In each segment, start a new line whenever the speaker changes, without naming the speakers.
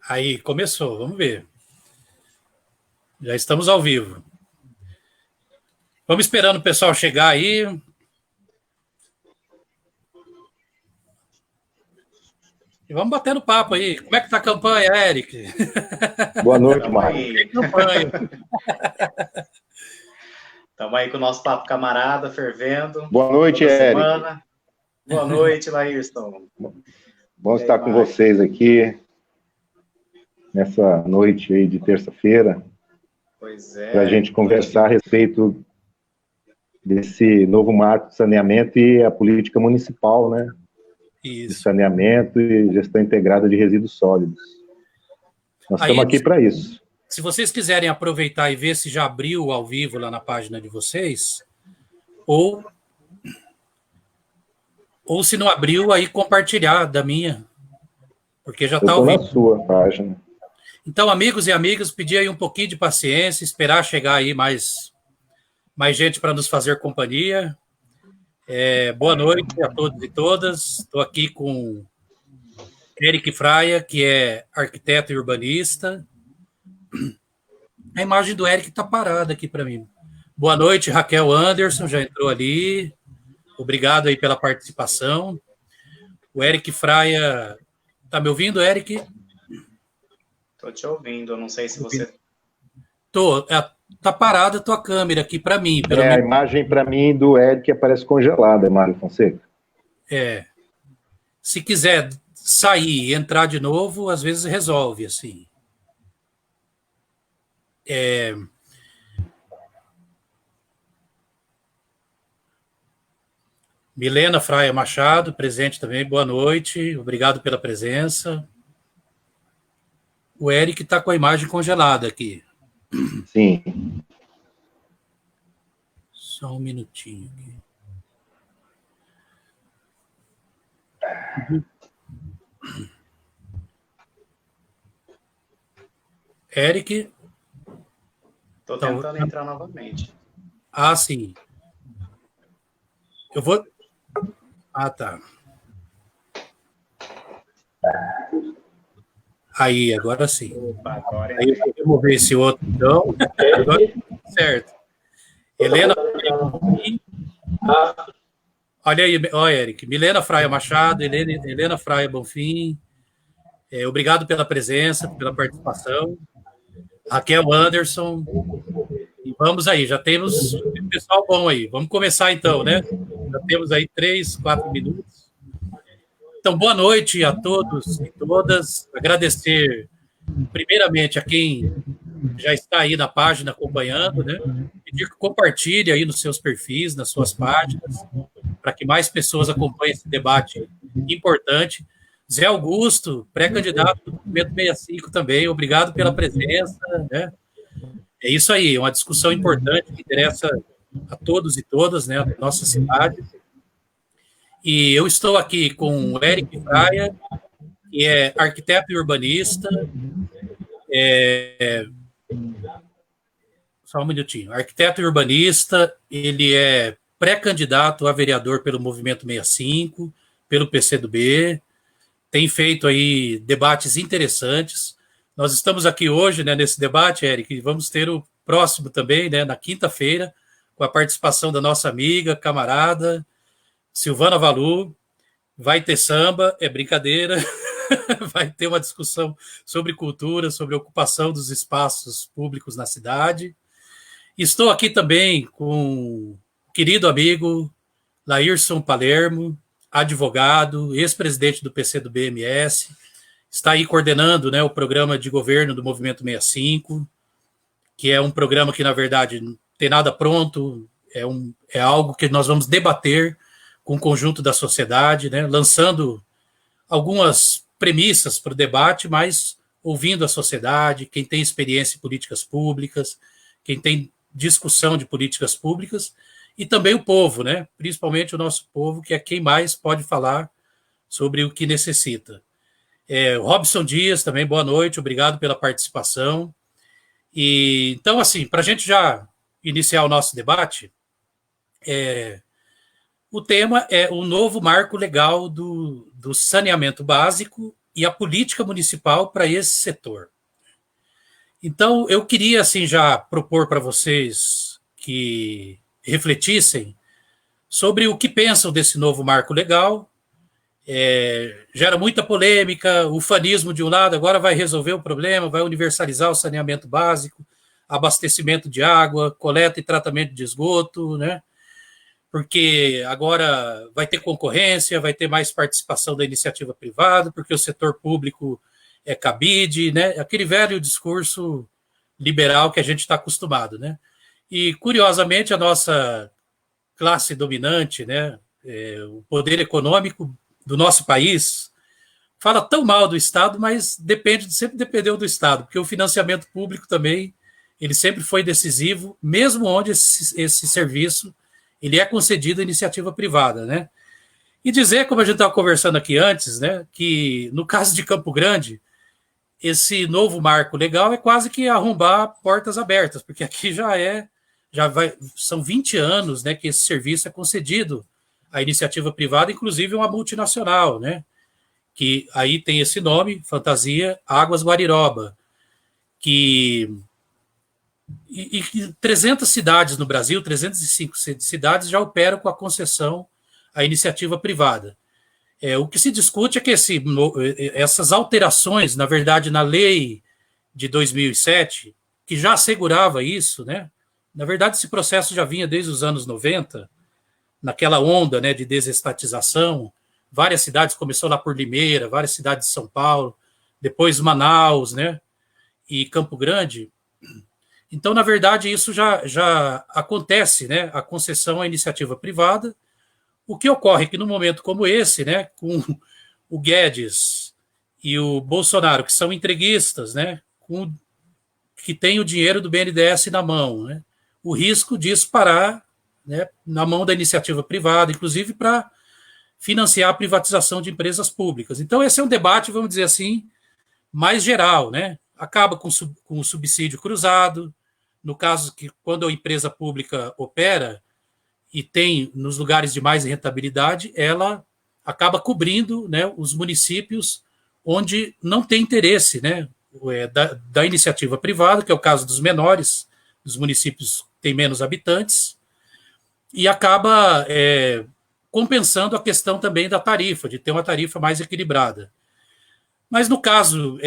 Aí, começou, vamos ver. Já estamos ao vivo. Vamos esperando o pessoal chegar aí. E vamos batendo papo aí. Como é que tá a campanha, Eric?
Boa noite, Marcos.
Estamos aí com o nosso papo camarada, fervendo.
Boa noite, Eric. Semana.
Boa noite, Laírson.
Bom estar com vocês aqui nessa noite aí de terça-feira.
Pois é.
Para a gente conversar a respeito desse novo marco de saneamento e a política municipal, né?
Isso.
De saneamento e gestão integrada de resíduos sólidos. Nós estamos aqui para isso.
Se vocês quiserem aproveitar e ver se já abriu ao vivo lá na página de vocês, ou se não abriu, aí compartilhar da minha, porque já está ao vivo.
Na sua página.
Então, amigos e amigas, pedir aí um pouquinho de paciência, esperar chegar aí mais gente para nos fazer companhia. Boa noite a todos e todas. Estou aqui com Eric Fraia, que é arquiteto e urbanista. A imagem do Eric está parada aqui para mim. Boa noite, Raquel Anderson, já entrou ali. Obrigado aí pela participação. O Eric Fraia... Está me ouvindo, Eric?
Estou te ouvindo, eu não sei se você...
Estou. Está parada a tua câmera aqui para mim.
A imagem para mim do Eric aparece congelada, Mário Fonseca.
Se quiser sair e entrar de novo, às vezes resolve, assim. Milena Fraia Machado, presente também, boa noite, obrigado pela presença. O Eric está com a imagem congelada aqui.
Sim.
Só um minutinho aqui. Eric?
Estou tentando entrar novamente.
Ah, sim. Eu vou... Ah, tá. Aí, agora sim.
Opa, agora
aí eu vou remover esse outro, então. Agora, certo. Helena... Olha aí, Eric. Milena Fraia Machado, Helena Fraia Bonfim. Obrigado pela presença, pela participação. Raquel Anderson. E vamos aí, já temos um pessoal bom aí. Vamos começar então, né? Já temos aí 3, 4 minutos. Então, boa noite a todos e todas. Agradecer, primeiramente, a quem já está aí na página acompanhando, né? Pedir que compartilhe aí nos seus perfis, nas suas páginas, para que mais pessoas acompanhem esse debate importante. Zé Augusto, pré-candidato do Movimento 65 também, obrigado pela presença, né? É isso aí, uma discussão importante que interessa a todos e todas, né, da nossa cidade. E eu estou aqui com o Eric Fraia, que é arquiteto e urbanista. Só um minutinho. Arquiteto e urbanista, ele é pré-candidato a vereador pelo Movimento 65, pelo PCdoB, tem feito aí debates interessantes. Nós estamos aqui hoje, né, nesse debate, Eric, e vamos ter o próximo também, né, na quinta-feira, com a participação da nossa amiga, camarada, Silvana Valu. Vai ter samba, é brincadeira, vai ter uma discussão sobre cultura, sobre ocupação dos espaços públicos na cidade. Estou aqui também com o querido amigo Laírson Palermo, advogado, ex-presidente do PCdoB-MS, está aí coordenando, né, o programa de governo do Movimento 65, que é um programa que, na verdade, não tem nada pronto, é algo que nós vamos debater com o conjunto da sociedade, né, lançando algumas premissas para o debate, mas ouvindo a sociedade, quem tem experiência em políticas públicas, quem tem discussão de políticas públicas, e também o povo, né, principalmente o nosso povo, que é quem mais pode falar sobre o que necessita. Robson Dias também, boa noite, obrigado pela participação. E, então, assim, para a gente já iniciar o nosso debate, o tema é o novo marco legal do saneamento básico e a política municipal para esse setor. Então, eu queria assim já propor para vocês que refletissem sobre o que pensam desse novo marco legal. Gera muita polêmica, o ufanismo de um lado agora vai resolver o problema, vai universalizar o saneamento básico, abastecimento de água, coleta e tratamento de esgoto, né? Porque agora vai ter concorrência, vai ter mais participação da iniciativa privada, porque o setor público é cabide, né? Aquele velho discurso liberal que a gente está acostumado, né? E, curiosamente, a nossa classe dominante, né? O poder econômico do nosso país fala tão mal do Estado, mas sempre dependeu do Estado, porque o financiamento público também, ele sempre foi decisivo, mesmo onde esse serviço ele é concedido à iniciativa privada, né? E dizer, como a gente estava conversando aqui antes, né, que no caso de Campo Grande, esse novo marco legal é quase que arrombar portas abertas, porque aqui são 20 anos, né, que esse serviço é concedido à iniciativa privada, inclusive uma multinacional, né, que aí tem esse nome, fantasia, Águas Guariroba, que 300 cidades no Brasil, 305 cidades já operam com a concessão à iniciativa privada. O que se discute é que essas alterações, na verdade, na lei de 2007, que já assegurava isso, né? Na verdade, esse processo já vinha desde os anos 90, naquela onda, né, de desestatização. Várias cidades, começou lá por Limeira, várias cidades de São Paulo, depois Manaus, né, e Campo Grande. Então, na verdade, isso já acontece, né, a concessão à iniciativa privada. O que ocorre é que, num momento como esse, né, com o Guedes e o Bolsonaro, que são entreguistas, né, que têm o dinheiro do BNDES na mão, né, o risco disso parar, né, na mão da iniciativa privada, inclusive para financiar a privatização de empresas públicas. Então, esse é um debate, vamos dizer assim, mais geral, né? Acaba com o subsídio cruzado, no caso que quando a empresa pública opera e tem nos lugares de mais rentabilidade, ela acaba cobrindo, né, os municípios onde não tem interesse, né, da iniciativa privada, que é o caso dos menores, dos municípios que têm menos habitantes, e acaba compensando a questão também da tarifa, de ter uma tarifa mais equilibrada. Mas no caso,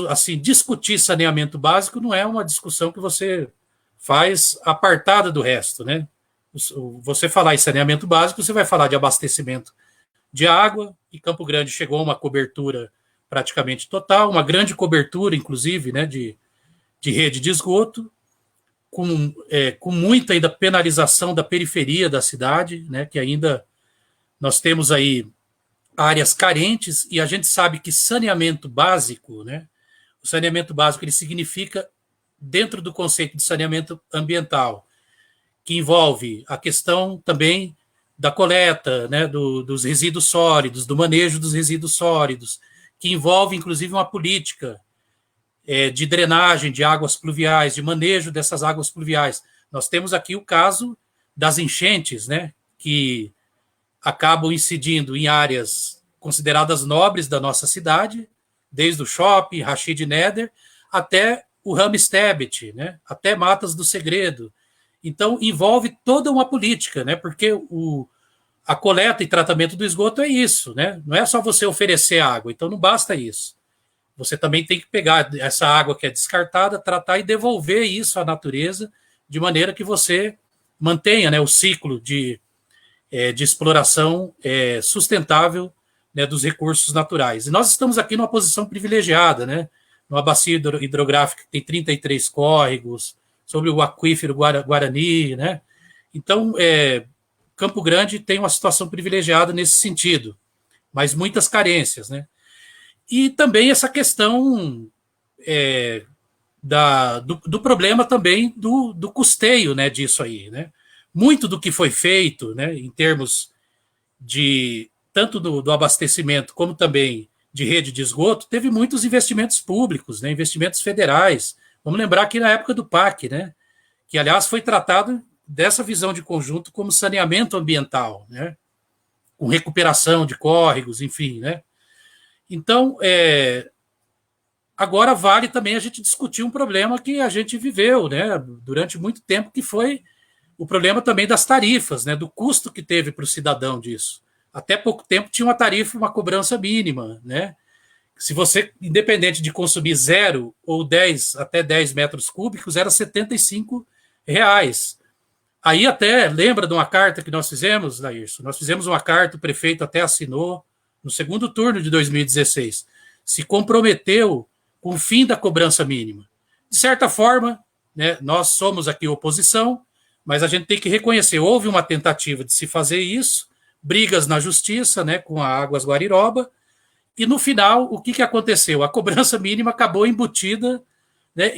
assim, discutir saneamento básico não é uma discussão que você faz apartada do resto, né? Você falar em saneamento básico, você vai falar de abastecimento de água, e Campo Grande chegou a uma cobertura praticamente total, uma grande cobertura, inclusive, né, de rede de esgoto, com muita ainda penalização da periferia da cidade, né, que ainda nós temos aí áreas carentes, e a gente sabe que saneamento básico, né, o saneamento básico ele significa, dentro do conceito de saneamento ambiental, que envolve a questão também da coleta, né, dos resíduos sólidos, do manejo dos resíduos sólidos, que envolve inclusive uma política de drenagem de águas pluviais, de manejo dessas águas pluviais. Nós temos aqui o caso das enchentes, né, que acabam incidindo em áreas consideradas nobres da nossa cidade, desde o shopping, Rashid Neder, até o Ramstebet, né, até Matas do Segredo. Então, envolve toda uma política, né, porque a coleta e tratamento do esgoto é isso, né, não é só você oferecer água, então não basta isso. Você também tem que pegar essa água que é descartada, tratar e devolver isso à natureza, de maneira que você mantenha, né, o ciclo de exploração sustentável, né, dos recursos naturais. E nós estamos aqui numa posição privilegiada, né, numa bacia hidrográfica que tem 33 córregos, sobre o aquífero Guarani, né? Então, Campo Grande tem uma situação privilegiada nesse sentido, mas muitas carências, né? E também essa questão do problema também do custeio, né, disso aí, né? Muito do que foi feito, né, em termos de tanto do abastecimento como também de rede de esgoto, teve muitos investimentos públicos, né, investimentos federais. Vamos lembrar que na época do PAC, né, que aliás foi tratado dessa visão de conjunto como saneamento ambiental, né, com recuperação de córregos, enfim, né. Então, agora vale também a gente discutir um problema que a gente viveu, né, durante muito tempo, que foi o problema também das tarifas, né, do custo que teve para o cidadão disso. Até pouco tempo tinha uma tarifa, uma cobrança mínima, né? Se você, independente de consumir 0 ou 10 até 10 metros cúbicos, era R$ 75. Aí até lembra de uma carta que nós fizemos, Laírcio? Nós fizemos uma carta, o prefeito até assinou no segundo turno de 2016. Se comprometeu com o fim da cobrança mínima. De certa forma, né, nós somos aqui oposição, mas a gente tem que reconhecer, houve uma tentativa de se fazer isso, brigas na justiça, né, com a Águas Guariroba, e no final, o que aconteceu? A cobrança mínima acabou embutida, né,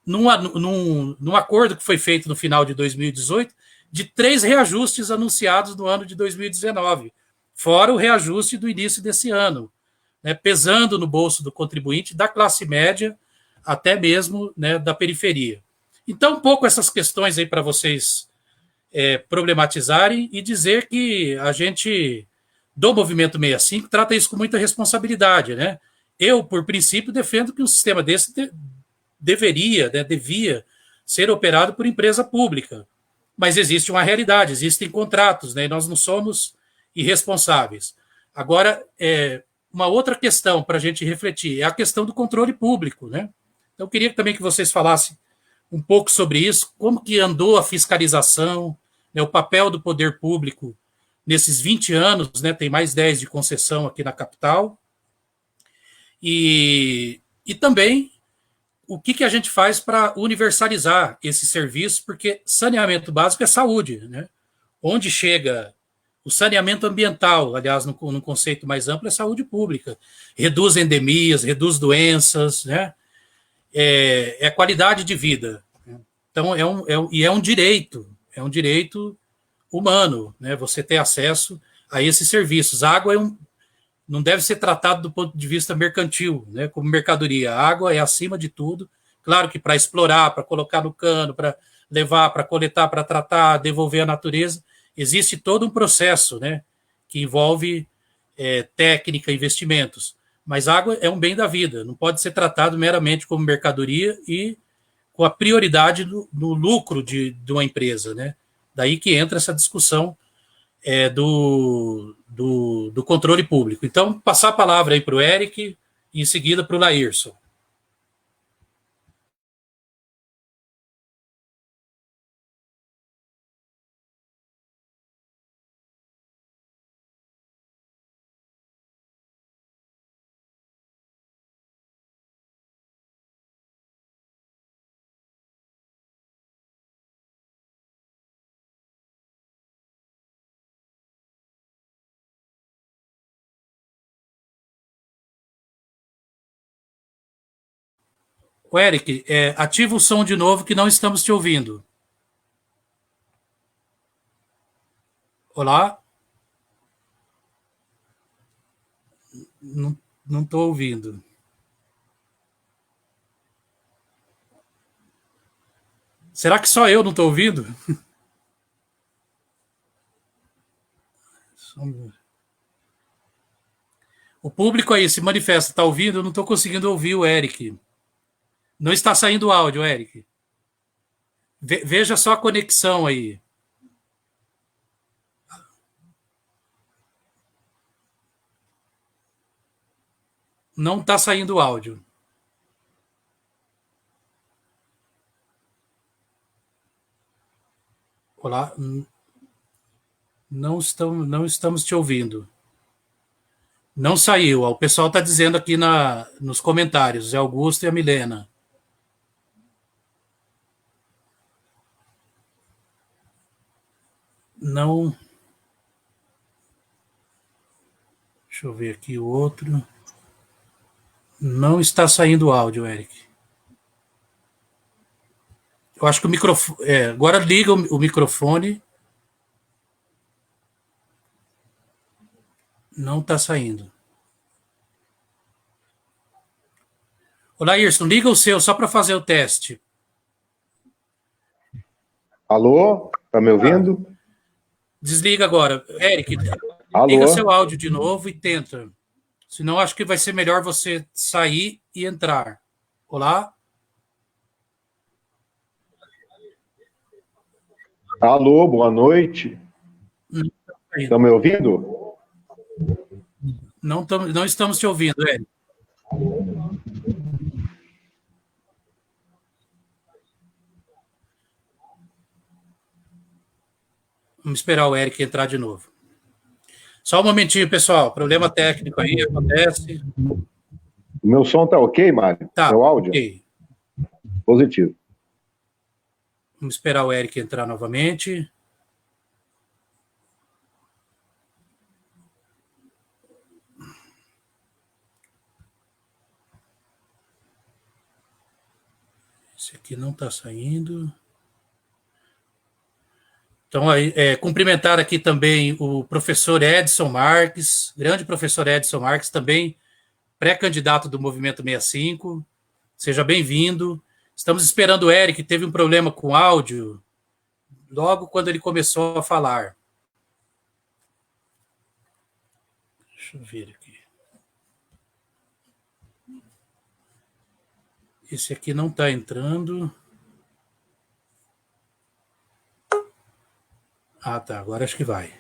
num acordo que foi feito no final de 2018, de 3 reajustes anunciados no ano de 2019, fora o reajuste do início desse ano, né, pesando no bolso do contribuinte da classe média até mesmo, né, da periferia. Então, um pouco essas questões aí para vocês problematizarem e dizer que a gente, do Movimento 65, trata isso com muita responsabilidade, né? Eu, por princípio, defendo que um sistema desse devia ser operado por empresa pública. Mas existe uma realidade, existem contratos, né? E nós não somos irresponsáveis. Agora, uma outra questão para a gente refletir é a questão do controle público, né? Então, eu queria também que vocês falassem um pouco sobre isso, como que andou a fiscalização, né, o papel do poder público nesses 20 anos, né, tem mais 10 de concessão aqui na capital, e também o que a gente faz para universalizar esse serviço, porque saneamento básico é saúde, né? Onde chega o saneamento ambiental, aliás, num conceito mais amplo, é saúde pública, reduz endemias, reduz doenças, né? É qualidade de vida. Então, é um direito humano, né? Você ter acesso a esses serviços. A água não deve ser tratado do ponto de vista mercantil, né? Como mercadoria. A água é acima de tudo. Claro que para explorar, para colocar no cano, para levar, para coletar, para tratar, devolver à natureza, existe todo um processo, né? Que envolve técnica, investimentos. Mas água é um bem da vida, não pode ser tratado meramente como mercadoria e com a prioridade no lucro de uma empresa, né? Daí que entra essa discussão do controle público. Então, passar a palavra aí para o Eric e em seguida para o Laírson. O Eric, ativa o som de novo que não estamos te ouvindo. Olá? Não estou ouvindo. Será que só eu não estou ouvindo? O público aí se manifesta, está ouvindo? Eu não estou conseguindo ouvir o Eric. Não está saindo o áudio, Eric. Veja só a conexão aí. Não está saindo o áudio. Olá. Não estamos te ouvindo. Não saiu. O pessoal está dizendo aqui nos comentários. É Augusto e a Milena. Não. Deixa eu ver aqui o outro. Não está saindo o áudio, Eric. Eu acho que o microfone. Agora liga o microfone. Não está saindo. Ô, Laírson, liga o seu só para fazer o teste.
Alô? Tá me ouvindo?
Desliga agora. Eric,
Alô?
liga seu áudio de novo e tenta. Senão, acho que vai ser melhor você sair e entrar. Olá?
Alô, boa noite. Estão me ouvindo?
Não estamos te ouvindo, Eric. Vamos esperar o Eric entrar de novo. Só um momentinho, pessoal. Problema técnico aí, acontece.
O meu som tá ok, Mário?
Tá,
meu áudio?
ok.
Positivo.
Vamos esperar o Eric entrar novamente. Esse aqui não está saindo. Então, cumprimentar aqui também o professor Edson Marques, grande professor Edson Marques, também pré-candidato do Movimento 65. Seja bem-vindo. Estamos esperando o Eric, teve um problema com o áudio logo quando ele começou a falar. Deixa eu ver aqui. Esse aqui não está entrando. Ah, tá. Agora acho que vai.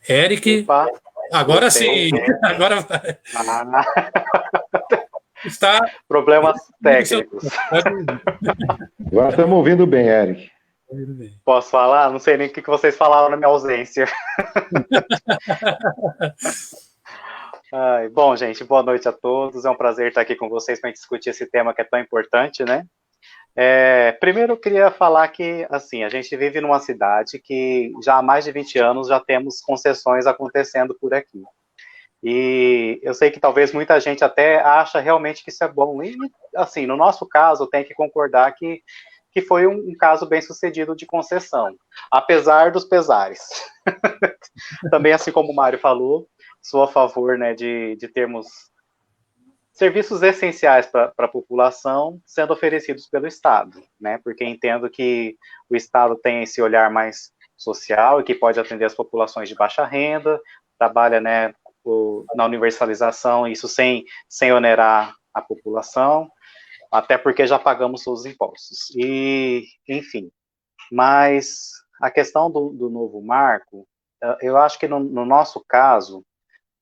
Eric.
Opa,
agora sim. Agora vai. Está.
Problemas técnicos.
Agora estamos ouvindo bem, Eric.
Posso falar? Não sei nem o que vocês falaram na minha ausência. Bom, gente, boa noite a todos. É um prazer estar aqui com vocês para discutir esse tema que é tão importante, né? Primeiro, eu queria falar que, assim, a gente vive numa cidade que já há mais de 20 anos já temos concessões acontecendo por aqui. E eu sei que talvez muita gente até acha realmente que isso é bom. E, assim, no nosso caso, tem que concordar que foi um caso bem sucedido de concessão, apesar dos pesares. Também, assim como o Mário falou, sou a favor, né, de termos serviços essenciais para a população sendo oferecidos pelo Estado, né, porque entendo que o Estado tem esse olhar mais social e que pode atender as populações de baixa renda, trabalha, né, na universalização, isso sem onerar a população, até porque já pagamos os impostos. E, enfim, mas a questão do novo marco, eu acho que no nosso caso,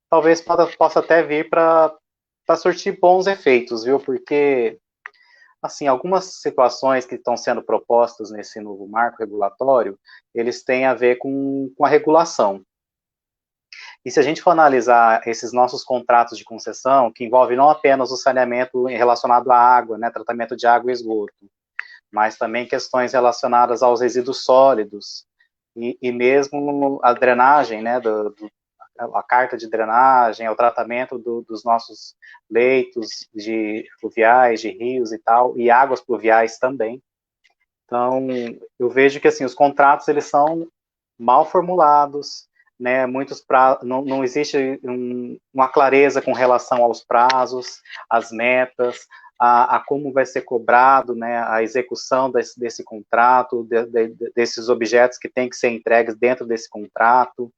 talvez possa até vir para surtir bons efeitos, viu? Porque, assim, algumas situações que estão sendo propostas nesse novo marco regulatório, eles têm a ver com a regulação. E se a gente for analisar esses nossos contratos de concessão, que envolvem não apenas o saneamento relacionado à água, né, tratamento de água e esgoto, mas também questões relacionadas aos resíduos sólidos e mesmo a drenagem, né, a carta de drenagem, o tratamento dos nossos leitos de fluviais, de rios e tal, e águas pluviais também. Então, eu vejo que assim os contratos eles são mal formulados, né? Não existe uma clareza com relação aos prazos, às metas, a como vai ser cobrado, né, a execução desse contrato, desses objetos que têm que ser entregues dentro desse contrato,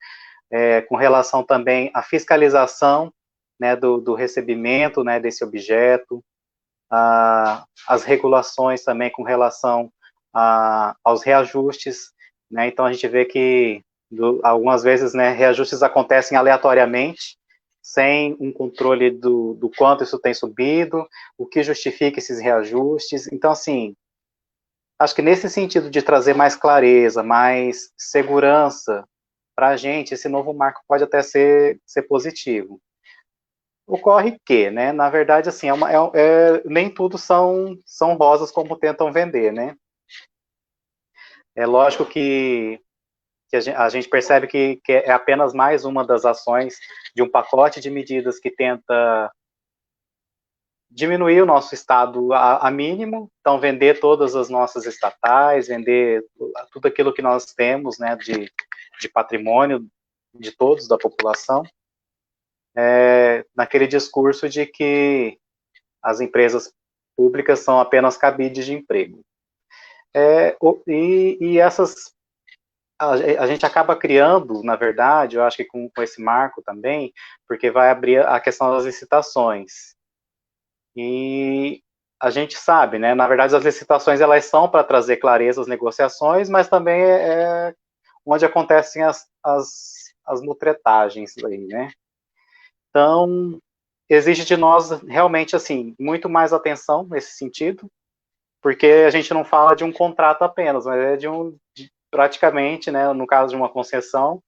com relação também à fiscalização, né, do recebimento, né, desse objeto, as regulações também com relação aos reajustes, né? Então a gente vê que algumas vezes, né, reajustes acontecem aleatoriamente, sem um controle do quanto isso tem subido, o que justifica esses reajustes. Então, assim, acho que nesse sentido de trazer mais clareza, mais segurança para a gente, esse novo marco pode até ser positivo. Ocorre que, né, na verdade, assim, nem tudo são rosas como tentam vender, né? É lógico que a gente percebe que é apenas mais uma das ações de um pacote de medidas que tenta diminuir o nosso estado a mínimo, então vender todas as nossas estatais, vender tudo aquilo que nós temos, né, de patrimônio de todos, da população, naquele discurso de que as empresas públicas são apenas cabides de emprego. E a gente acaba criando, na verdade, eu acho que com esse marco também, porque vai abrir a questão das licitações. E a gente sabe, né? Na verdade, as licitações elas são para trazer clareza às negociações, mas também é onde acontecem as mutretagens aí, né? Então, exige de nós realmente assim muito mais atenção nesse sentido, porque a gente não fala de um contrato apenas, mas é praticamente, né, no caso de uma concessão,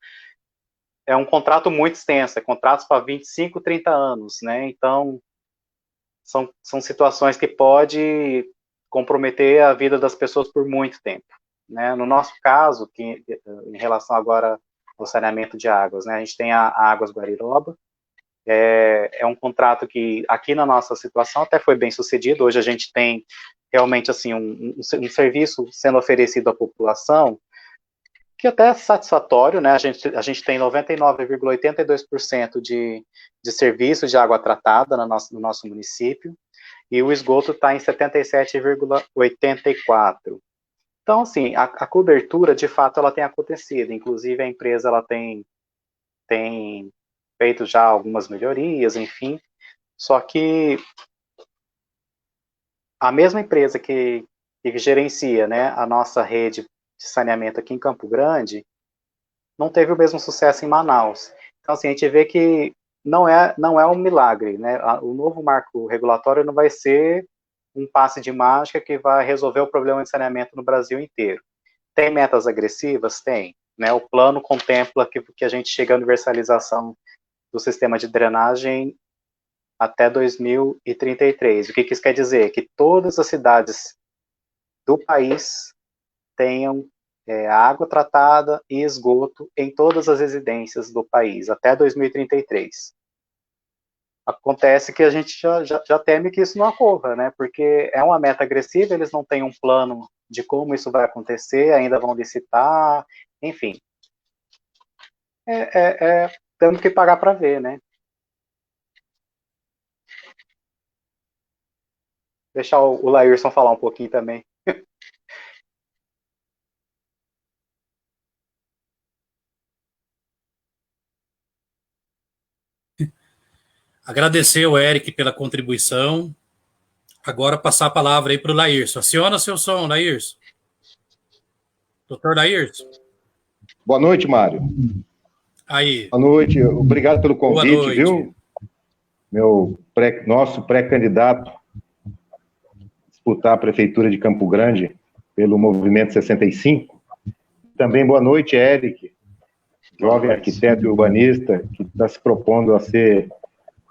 é um contrato muito extenso, é contratos para 25, 30 anos, né? Então, são situações que pode comprometer a vida das pessoas por muito tempo, né? No nosso caso, que em relação agora ao saneamento de águas, né? A gente tem a Águas Guariroba, é um contrato que aqui na nossa situação até foi bem sucedido. Hoje a gente tem realmente assim um serviço sendo oferecido à população que até é satisfatório, né? A gente tem 99,82% de serviço de água tratada no nosso município, e o esgoto está em 77,84%. Então, assim, a cobertura, de fato, ela tem acontecido. Inclusive, a empresa ela tem feito já algumas melhorias, enfim. Só que a mesma empresa que gerencia, né, a nossa rede de saneamento aqui em Campo Grande não teve o mesmo sucesso em Manaus. Então, assim, a gente vê que não é um milagre, né? O novo marco regulatório não vai ser um passe de mágica que vai resolver o problema de saneamento no Brasil inteiro. Tem metas agressivas? Tem. Né? O plano contempla que a gente chegue à universalização do sistema de drenagem até 2033. O que isso quer dizer? Que todas as cidades do país tenham água tratada e esgoto em todas as residências do país, até 2033. Acontece que a gente já teme que isso não ocorra, né? Porque é uma meta agressiva, eles não têm um plano de como isso vai acontecer, ainda vão licitar, enfim. Temos que pagar para ver, né? Deixar o Laírson falar um pouquinho também.
Agradecer o Eric pela contribuição. Agora passar a palavra aí para o Laírson. Aciona seu som, Laírson. Doutor Laírson.
Boa noite, Mário.
Aí.
Boa noite, obrigado pelo convite,
Boa noite.
Viu? Nosso pré-candidato a disputar a Prefeitura de Campo Grande pelo Movimento 65. Também boa noite, Eric, jovem arquiteto e urbanista que está se propondo a ser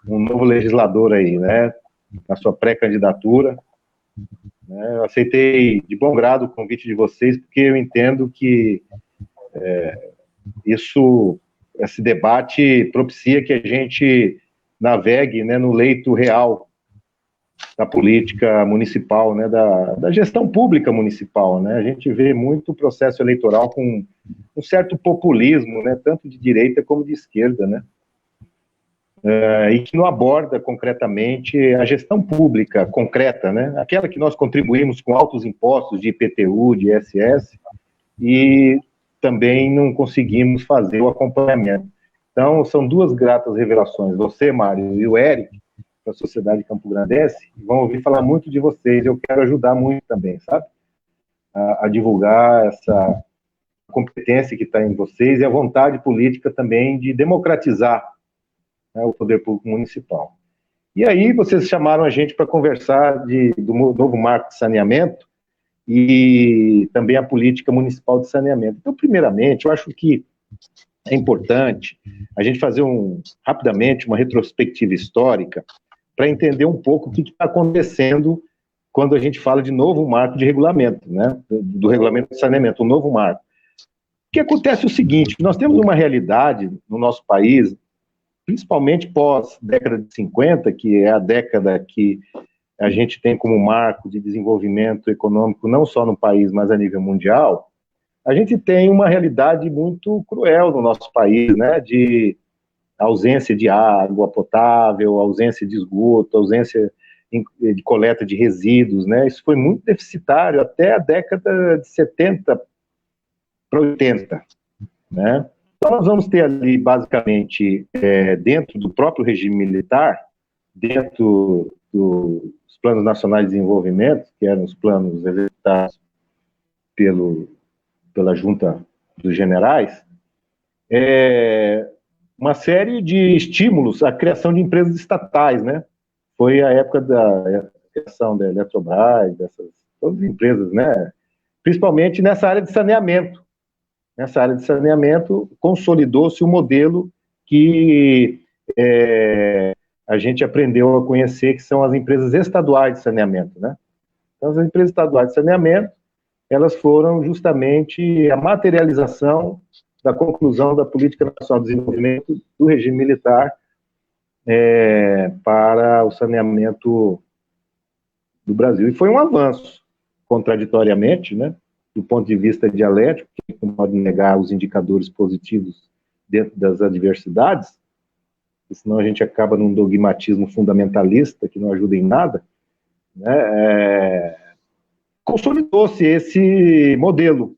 um novo legislador aí, né, na sua pré-candidatura. Eu aceitei de bom grado o convite de vocês, porque eu entendo que esse debate propicia que a gente navegue, né, no leito real da política municipal, né, da gestão pública municipal, né. A gente vê muito processo eleitoral com um certo populismo, né, tanto de direita como de esquerda, né, e que não aborda concretamente a gestão pública concreta, né, aquela que nós contribuímos com altos impostos de IPTU, de ISS, e também não conseguimos fazer o acompanhamento. Então, são duas gratas revelações. Você, Mário, e o Eric, da Sociedade Campo Grandense, vão ouvir falar muito de vocês. Eu quero ajudar muito também, sabe? A divulgar essa competência que está em vocês e a vontade política também de democratizar, né, o poder público municipal. E aí, vocês chamaram a gente para conversar do novo marco de saneamento e também a política municipal de saneamento. Então, primeiramente, eu acho que é importante a gente fazer rapidamente uma retrospectiva histórica para entender um pouco o que está acontecendo quando a gente fala de novo marco de regulamento, né, do regulamento de saneamento, o novo marco. O que acontece é o seguinte: nós temos uma realidade no nosso país, principalmente pós-década de 50, que é a década que a gente tem como marco de desenvolvimento econômico, não só no país, mas a nível mundial. A gente tem uma realidade muito cruel no nosso país, né, de ausência de água potável, ausência de esgoto, ausência de coleta de resíduos, né, isso foi muito deficitário até a década de 70 para 80, né? Então, nós vamos ter ali, basicamente, dentro do próprio regime militar, dentro dos Planos Nacionais de Desenvolvimento, que eram os planos executados pela Junta dos Generais, uma série de estímulos à criação de empresas estatais, né? Foi a época da criação da Eletrobras, dessas todas as empresas, né? Principalmente nessa área de saneamento. Nessa área de saneamento, consolidou-se um modelo que a gente aprendeu a conhecer, que são as empresas estaduais de saneamento, né? Então, as empresas estaduais de saneamento, elas foram justamente a materialização da conclusão da Política Nacional de Desenvolvimento do regime militar para o saneamento do Brasil. E foi um avanço, contraditoriamente, né, do ponto de vista dialético, que não pode negar os indicadores positivos dentro das adversidades, senão a gente acaba num dogmatismo fundamentalista que não ajuda em nada, né? Consolidou-se esse modelo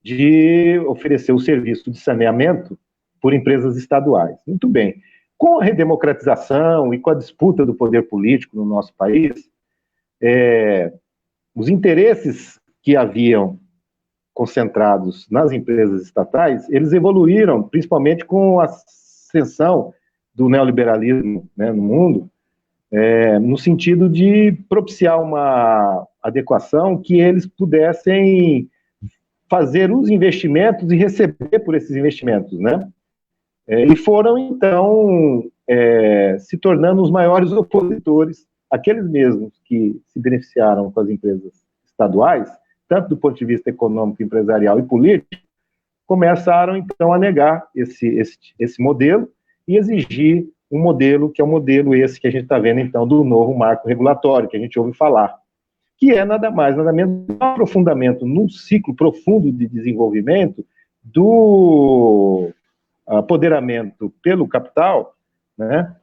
de oferecer o serviço de saneamento por empresas estaduais. Muito bem. Com a redemocratização e com a disputa do poder político no nosso país, os interesses que haviam concentrados nas empresas estatais, eles evoluíram, principalmente com a ascensão do neoliberalismo, né, no mundo, no sentido de propiciar uma adequação que eles pudessem fazer os investimentos e receber por esses investimentos, né? E foram, então, se tornando os maiores opositores, aqueles mesmos que se beneficiaram com as empresas estaduais, tanto do ponto de vista econômico, empresarial e político, começaram, então, a negar esse modelo e exigir um modelo que é o modelo esse que a gente está vendo, então, do novo marco regulatório, que a gente ouve falar, que é nada mais, nada menos um aprofundamento num ciclo profundo de desenvolvimento do apoderamento pelo capital, né,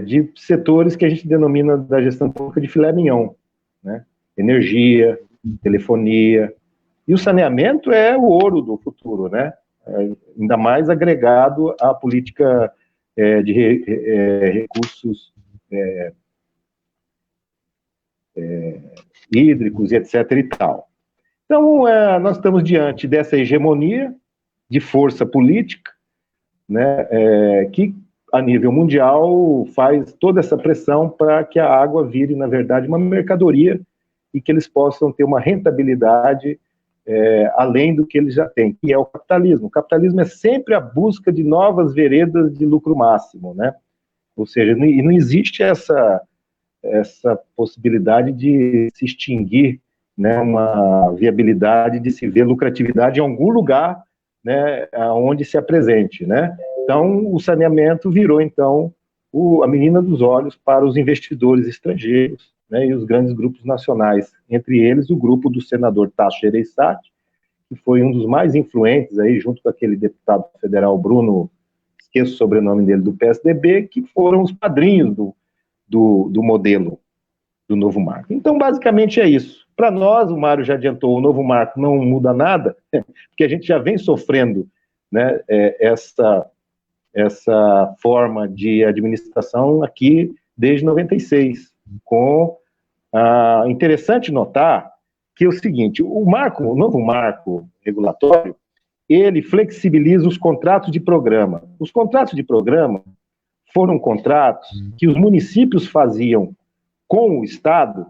de setores que a gente denomina da gestão pública de filé mignon, né, energia, telefonia, e o saneamento é o ouro do futuro, né, ainda mais agregado à política de recursos hídricos e etc. e tal. Então, nós estamos diante dessa hegemonia de força política, né, que, a nível mundial, faz toda essa pressão para que a água vire, na verdade, uma mercadoria e que eles possam ter uma rentabilidade além do que eles já têm, que é o capitalismo. O capitalismo é sempre a busca de novas veredas de lucro máximo, né? Ou seja, não existe essa possibilidade de se extinguir, né, uma viabilidade de se ver lucratividade em algum lugar, né, onde se apresente, né? Então, o saneamento virou, então, a menina dos olhos para os investidores estrangeiros, né, e os grandes grupos nacionais, entre eles o grupo do senador Tasso Gereissati, que foi um dos mais influentes, aí, junto com aquele deputado federal Bruno, esqueço o sobrenome dele, do PSDB, que foram os padrinhos do modelo do novo marco. Então, basicamente é isso. Para nós, o Mário já adiantou, o novo marco não muda nada, porque a gente já vem sofrendo, né, essa forma de administração aqui desde 96, com interessante notar que é o seguinte, o novo marco regulatório, ele flexibiliza os contratos de programa. Os contratos de programa foram contratos que os municípios faziam com o Estado,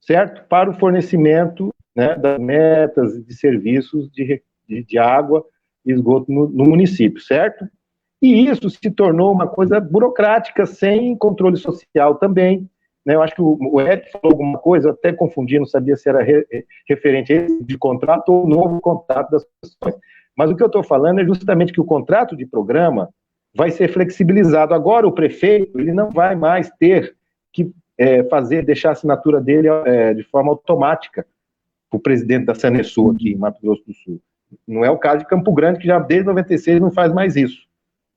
certo? Para o fornecimento, né, das metas de serviços de água e esgoto no município, certo? E isso se tornou uma coisa burocrática, sem controle social também, né? Eu acho que o Eric falou alguma coisa, eu até confundi, não sabia se era referente a esse de contrato ou novo contrato das pessoas. Mas o que eu estou falando é justamente que o contrato de programa vai ser flexibilizado. Agora o prefeito, ele não vai mais ter que deixar a assinatura dele de forma automática para o presidente da Sanesul aqui em Mato Grosso do Sul. Não é o caso de Campo Grande, que já desde 96 não faz mais isso,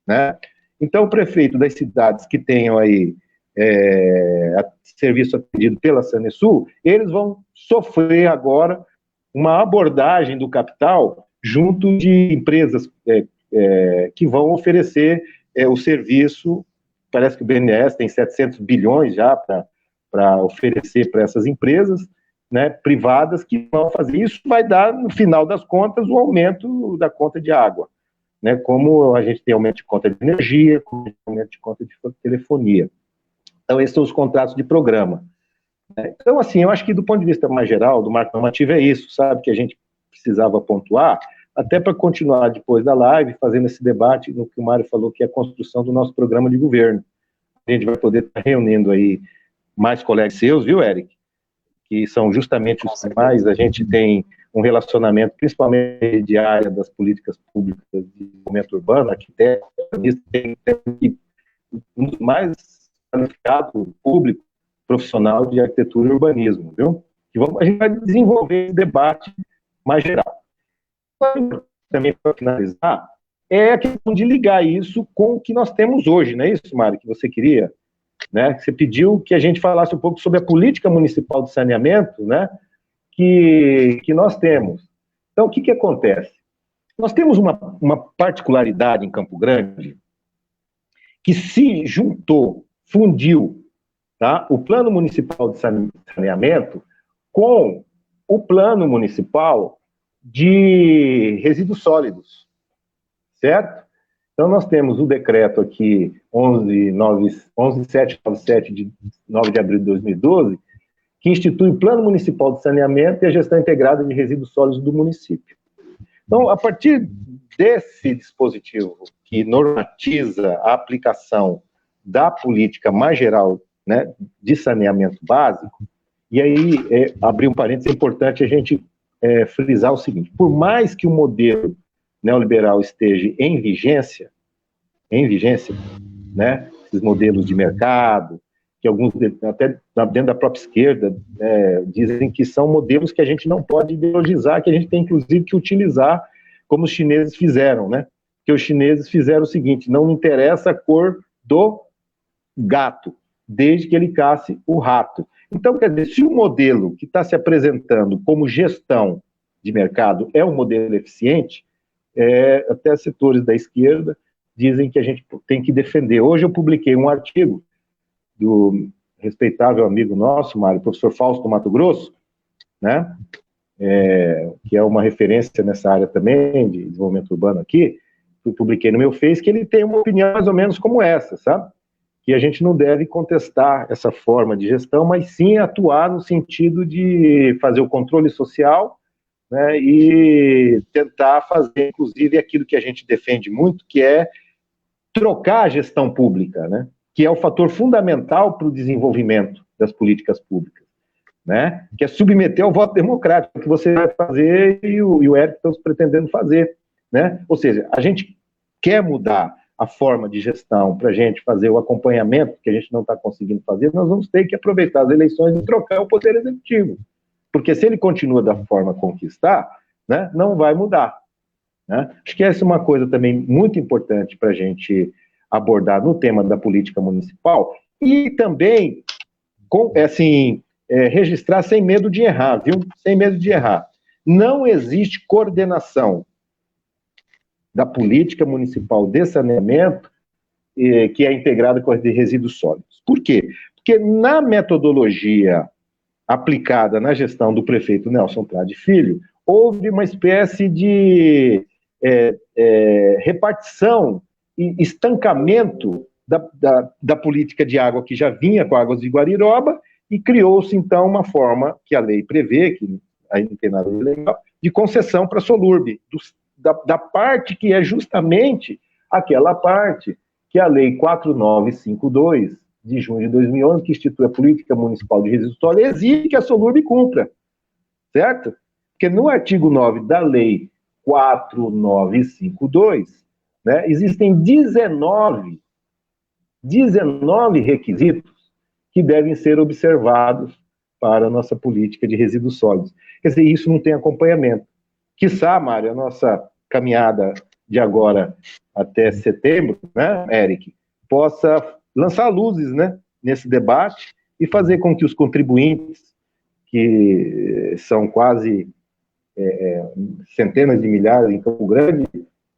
né? Então o prefeito das cidades que tenham aí serviço atendido pela Sanesul, eles vão sofrer agora uma abordagem do capital junto de empresas que vão oferecer o serviço. Parece que o BNDES tem 700 bilhões já para oferecer para essas empresas, né, privadas, que vão fazer isso. Vai dar, no final das contas, o aumento da conta de água, né, como a gente tem aumento de conta de energia, como aumento de conta de telefonia. Então, esses são os contratos de programa. Então, assim, eu acho que do ponto de vista mais geral, do marco normativo, é isso, sabe, que a gente precisava pontuar, até para continuar depois da live, fazendo esse debate no que o Mário falou, que é a construção do nosso programa de governo. A gente vai poder estar reunindo aí mais colegas seus, viu, Eric? Que são justamente os que mais a gente tem um relacionamento, principalmente de área das políticas públicas de desenvolvimento urbano, arquiteto, tem um dos mais qualificados público profissional de arquitetura e urbanismo, viu? A gente vai desenvolver esse debate mais geral. Também, para finalizar, é a questão de ligar isso com o que nós temos hoje, não é isso, Mário, que você queria? Né? Você pediu que a gente falasse um pouco sobre a política municipal de saneamento, né, que nós temos. Então, o que acontece? Nós temos uma particularidade em Campo Grande que se juntou, fundiu, tá, o Plano Municipal de Saneamento com o Plano Municipal de Resíduos Sólidos, certo? Então, nós temos o decreto aqui, 11797, de 9 de abril de 2012, que institui o Plano Municipal de Saneamento e a Gestão Integrada de Resíduos Sólidos do município. Então, a partir desse dispositivo que normatiza a aplicação da política mais geral, né, de saneamento básico, e aí, abrir um parênteses, é importante a gente frisar o seguinte: por mais que o modelo neoliberal esteja em vigência, né, esses modelos de mercado, que alguns, até dentro da própria esquerda, dizem que são modelos que a gente não pode ideologizar, que a gente tem, inclusive, que utilizar como os chineses fizeram, né? Que os chineses fizeram o seguinte: não me interessa a cor do gato, desde que ele casse o rato. Então, quer dizer, se o modelo que está se apresentando como gestão de mercado é um modelo eficiente, até setores da esquerda dizem que a gente tem que defender. Hoje eu publiquei um artigo do respeitável amigo nosso, Mário, professor Fausto Mato Grosso, né, que é uma referência nessa área também, de desenvolvimento urbano aqui. Eu publiquei no meu Face, que ele tem uma opinião mais ou menos como essa, sabe? Que a gente não deve contestar essa forma de gestão, mas sim atuar no sentido de fazer o controle social, né, e tentar fazer, inclusive, aquilo que a gente defende muito, que é trocar a gestão pública, né, que é o fator fundamental para o desenvolvimento das políticas públicas, né, que é submeter ao voto democrático, que você vai fazer e o Eric estão pretendendo fazer, né? Ou seja, a gente quer mudar a forma de gestão para a gente fazer o acompanhamento que a gente não está conseguindo fazer, nós vamos ter que aproveitar as eleições e trocar o poder executivo, porque se ele continua da forma como está, né, não vai mudar, né? Acho que essa é uma coisa também muito importante para a gente abordar no tema da política municipal e também, registrar sem medo de errar, viu? Sem medo de errar. Não existe coordenação da política municipal de saneamento que é integrada com a de resíduos sólidos. Por quê? Porque na metodologia aplicada na gestão do prefeito Nelson Trade Filho, houve uma espécie de repartição e estancamento da política de água que já vinha com Águas de Guariroba e criou-se, então, uma forma que a lei prevê, que aí não tem nada de legal, de concessão para a Solurb, da parte que é justamente aquela parte que a Lei 4952, de junho de 2011, que institui a Política Municipal de Resíduos Sólidos, exige que a Solurb cumpra, certo? Porque no artigo 9 da Lei 4952, né, existem 19 requisitos que devem ser observados para a nossa política de resíduos sólidos. Quer dizer, isso não tem acompanhamento. Quiçá, Mário, a nossa caminhada de agora até setembro, né, Eric, possa lançar luzes, né, nesse debate e fazer com que os contribuintes, que são quase centenas de milhares em Campo Grande,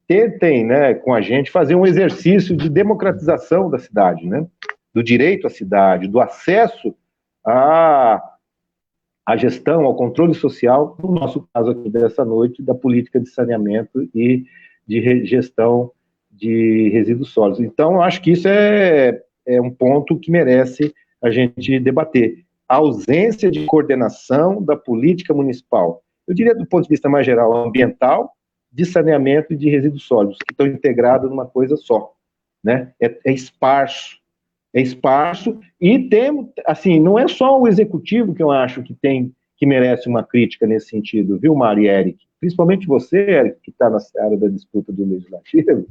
tentem, né, com a gente, fazer um exercício de democratização da cidade, né, do direito à cidade, do acesso à gestão, ao controle social, no nosso caso aqui dessa noite, da política de saneamento e de gestão de resíduos sólidos. Então, eu acho que isso é um ponto que merece a gente debater. A ausência de coordenação da política municipal, eu diria do ponto de vista mais geral, ambiental, de saneamento e de resíduos sólidos, que estão integrados numa coisa só, né? É esparso, e tem, assim, não é só o executivo que eu acho que merece uma crítica nesse sentido, viu, Mari e Eric? Principalmente você, Eric, que está na seara da disputa do legislativo.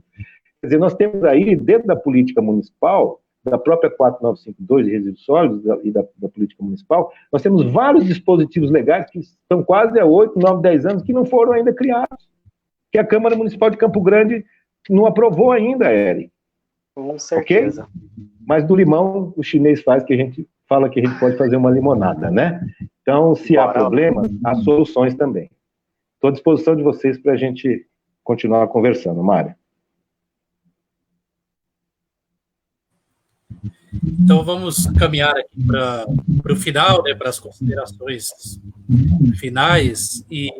Quer dizer, nós temos aí, dentro da política municipal, da própria 4952 de resíduos sólidos e da política municipal, nós temos vários dispositivos legais que estão quase há 8, 9, 10 anos que não foram ainda criados, que a Câmara Municipal de Campo Grande não aprovou ainda, Eric.
Com certeza.
Okay? Mas do limão, o chinês faz, que a gente fala que a gente pode fazer uma limonada, né? Então, se há problemas, há soluções também. Estou à disposição de vocês para a gente continuar conversando, Mário.
Então, vamos caminhar aqui para o final, né, para as considerações finais, e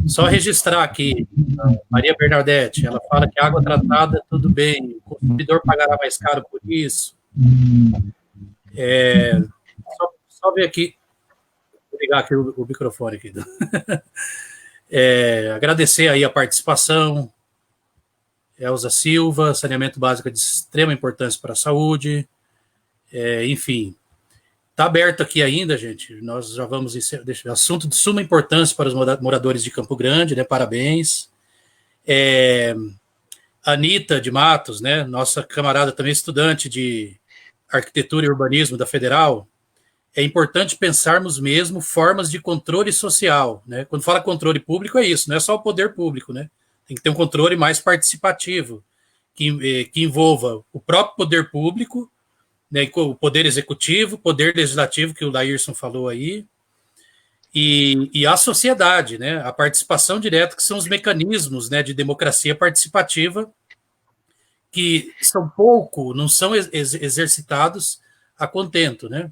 só registrar aqui, a Maria Bernadette, ela fala que água tratada, tudo bem, o consumidor pagará mais caro por isso. Só ver aqui, vou ligar aqui o microfone aqui. Agradecer aí a participação, Elza Silva, saneamento básico é de extrema importância para a saúde, enfim, está aberto aqui ainda, gente, nós já vamos, assunto de suma importância para os moradores de Campo Grande, né, parabéns. Anitta de Matos, né, nossa camarada também estudante de arquitetura e urbanismo da Federal, é importante pensarmos mesmo formas de controle social, né, quando fala controle público é isso, não é só o poder público, né, tem que ter um controle mais participativo, que envolva o próprio poder público, né, o poder executivo, poder legislativo, que o Laírson falou aí, e a sociedade, né, a participação direta, que são os mecanismos, né, de democracia participativa, que não são exercitados a contento, né,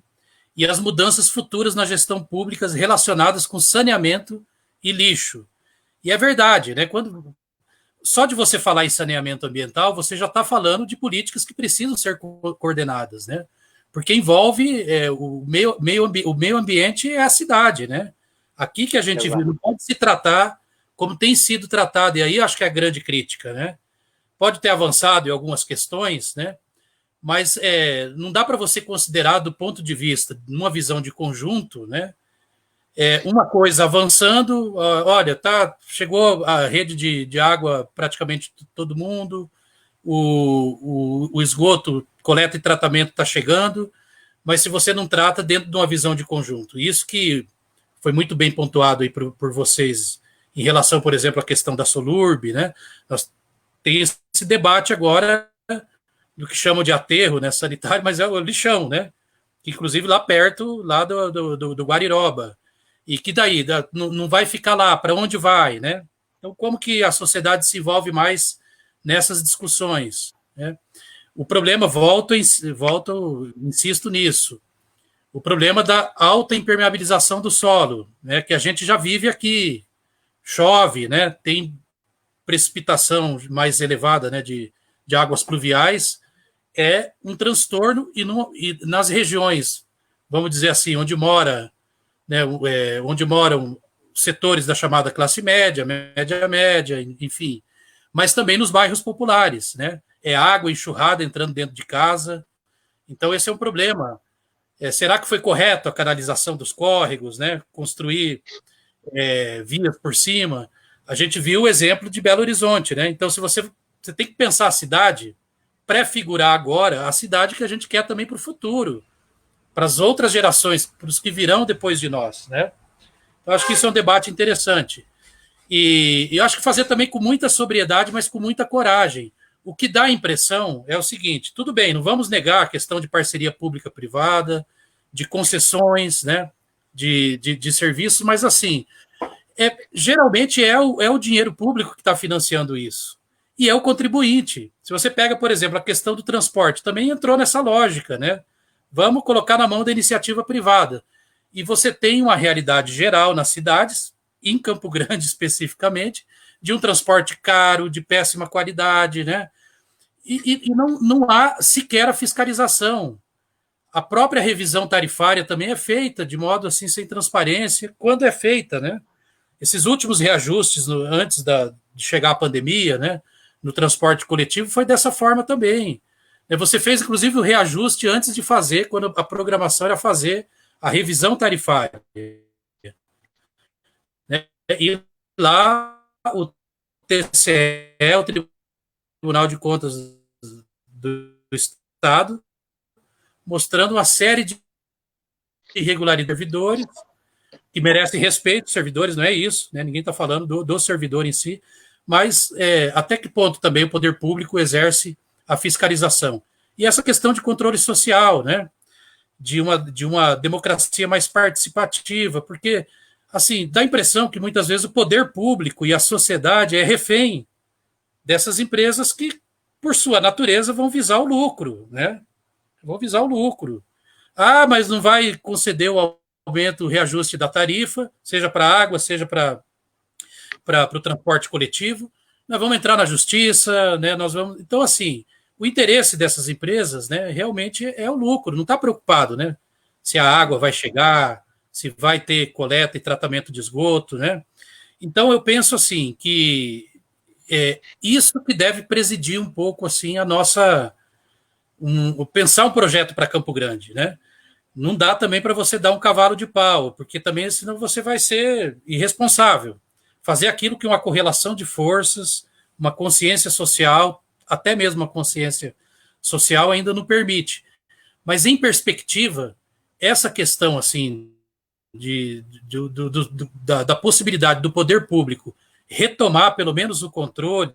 e as mudanças futuras na gestão pública relacionadas com saneamento e lixo. E é verdade, né, só de você falar em saneamento ambiental, você já está falando de políticas que precisam ser coordenadas, né? Porque envolve o meio ambiente é a cidade, né? Aqui que a gente viu, não pode se tratar como tem sido tratado, e aí acho que é a grande crítica, né? Pode ter avançado em algumas questões, né? Mas não dá para você considerar do ponto de vista, numa visão de conjunto, né? Uma coisa avançando, olha, chegou a rede de água praticamente todo mundo, o esgoto, coleta e tratamento está chegando, mas se você não trata dentro de uma visão de conjunto, isso que foi muito bem pontuado aí por vocês em relação, por exemplo, à questão da Solurb, né? Nós tem esse debate agora do que chamam de aterro, né, sanitário, mas é o lixão, né? Inclusive lá perto, lá do Guariroba. E que daí? Não vai ficar lá, para onde vai, né? Então, como que a sociedade se envolve mais nessas discussões, né? O problema, insisto nisso, o problema da alta impermeabilização do solo, né, que a gente já vive aqui, chove, né, tem precipitação mais elevada, né, de águas pluviais, é um transtorno, e nas regiões, vamos dizer assim, onde moram setores da chamada classe média, média, enfim, mas também nos bairros populares, né? É água enxurrada entrando dentro de casa. Então, esse é um problema. Será que foi correto a canalização dos córregos, né? Construir vias por cima? A gente viu o exemplo de Belo Horizonte, né? Então, se você tem que pensar a cidade, prefigurar agora a cidade que a gente quer também para o futuro, para as outras gerações, para os que virão depois de nós, né? Eu acho que isso é um debate interessante. E eu acho que fazer também com muita sobriedade, mas com muita coragem. O que dá a impressão é o seguinte, tudo bem, não vamos negar a questão de parceria pública-privada, de concessões, né, de serviços, mas assim, geralmente é o dinheiro público que está financiando isso. E é o contribuinte. Se você pega, por exemplo, a questão do transporte, também entrou nessa lógica, né? Vamos colocar na mão da iniciativa privada. E você tem uma realidade geral nas cidades, em Campo Grande especificamente, de um transporte caro, de péssima qualidade, né? E não há sequer a fiscalização. A própria revisão tarifária também é feita de modo assim sem transparência, quando é feita, né? Esses últimos reajustes antes de chegar a pandemia, né, no transporte coletivo, foi dessa forma também. Você fez, inclusive, o reajuste antes de fazer, quando a programação era fazer a revisão tarifária. Né? E lá o TCE, o Tribunal de Contas do Estado, mostrando uma série de irregularidades de servidores, que merecem respeito, servidores, não é isso, né? Ninguém está falando do servidor em si, mas até que ponto também o poder público exerce a fiscalização. E essa questão de controle social, né? De uma democracia mais participativa, porque, assim, dá a impressão que muitas vezes o poder público e a sociedade é refém dessas empresas que, por sua natureza, vão visar o lucro, né? Vão visar o lucro. Ah, mas não vai conceder o aumento, o reajuste da tarifa, seja para a água, seja para o transporte coletivo. Nós vamos entrar na justiça, né? Então, assim, o interesse dessas empresas, né, realmente é o lucro, não está preocupado, né? Se a água vai chegar, se vai ter coleta e tratamento de esgoto, né? Então, eu penso assim que isso que deve presidir um pouco assim a nossa pensar um projeto para Campo Grande, né? Não dá também para você dar um cavalo de pau, porque também senão você vai ser irresponsável. Fazer aquilo que uma correlação de forças, uma consciência social, até mesmo a consciência social ainda não permite. Mas em perspectiva, essa questão assim da possibilidade do poder público retomar pelo menos o controle,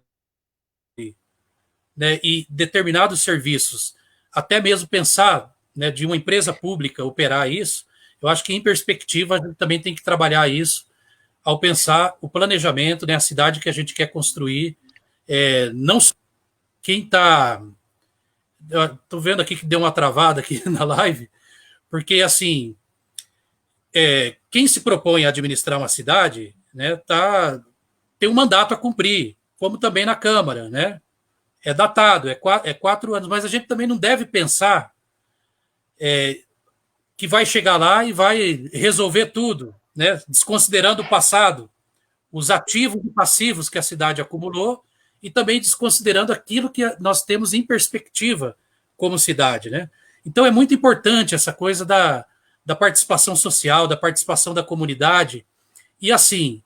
né, e determinados serviços, até mesmo pensar, né, de uma empresa pública operar isso, eu acho que em perspectiva a gente também tem que trabalhar isso ao pensar o planejamento, né, a cidade que a gente quer construir. Não quem está. Estou vendo aqui que deu uma travada aqui na live, porque assim, quem se propõe a administrar uma cidade, né, tem um mandato a cumprir, como também na Câmara, né? É datado, é 4 anos, mas a gente também não deve pensar que vai chegar lá e vai resolver tudo, né? Desconsiderando o passado, os ativos e passivos que a cidade acumulou e também desconsiderando aquilo que nós temos em perspectiva como cidade, né? Então é muito importante essa coisa da participação social, da participação da comunidade. E assim,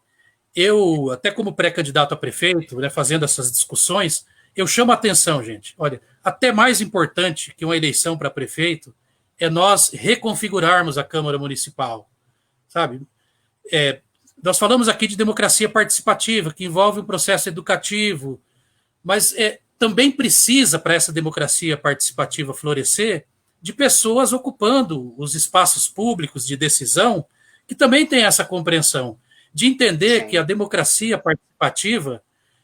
eu, até como pré-candidato a prefeito, né, fazendo essas discussões, eu chamo a atenção, gente. Olha, até mais importante que uma eleição para prefeito é nós reconfigurarmos a Câmara Municipal, sabe? Nós falamos aqui de democracia participativa, que envolve um processo educativo, mas também precisa, para essa democracia participativa florescer, de pessoas ocupando os espaços públicos de decisão, que também têm essa compreensão, de entender que a democracia participativa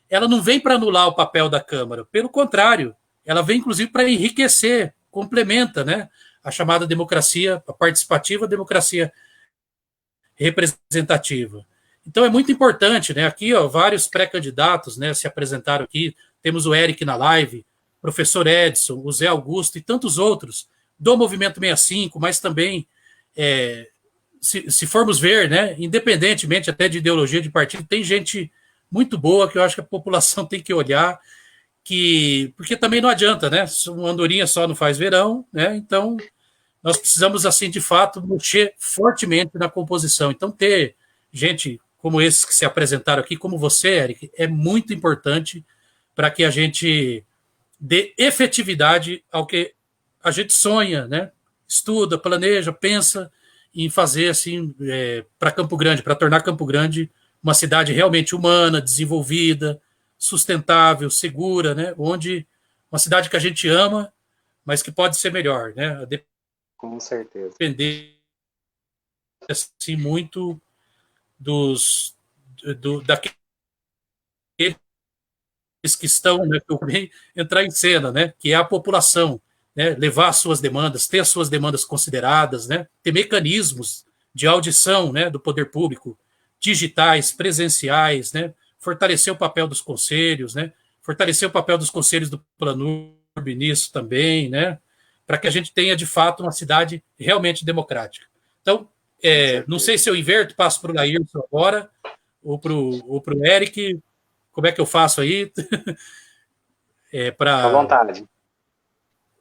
ela não vem para anular o papel da Câmara, pelo contrário, ela vem inclusive para enriquecer, complementa, né, a chamada democracia participativa, democracia representativa. Então é muito importante, né, aqui ó, vários pré-candidatos, né, se apresentaram aqui, temos o Eric na live, professor Edson, o Zé Augusto e tantos outros do Movimento 65, mas também se formos ver, né, independentemente até de ideologia de partido, tem gente muito boa que eu acho que a população tem que olhar, porque também não adianta, né? Uma andorinha só não faz verão, né? Então nós precisamos assim de fato mexer fortemente na composição. Então ter gente como esses que se apresentaram aqui, como você, Eric, é muito importante para que a gente dê efetividade ao que a gente sonha, né? Estuda, planeja, pensa em fazer assim para Campo Grande, para tornar Campo Grande uma cidade realmente humana, desenvolvida, sustentável, segura, né? Onde uma cidade que a gente ama, mas que pode ser melhor, né?
Com certeza.
Depender assim muito daqueles que estão, né, entrar em cena, né, que é a população, né, levar as suas demandas, ter as suas demandas consideradas, né, ter mecanismos de audição, né, do poder público, digitais, presenciais, né, fortalecer o papel dos conselhos, né, fortalecer o papel dos conselhos do Planurb nisso também, né, para que a gente tenha, de fato, uma cidade realmente democrática. Então, não sei se eu inverto, passo para o Laírson agora, ou para o Eric, como é que eu faço aí?
À vontade.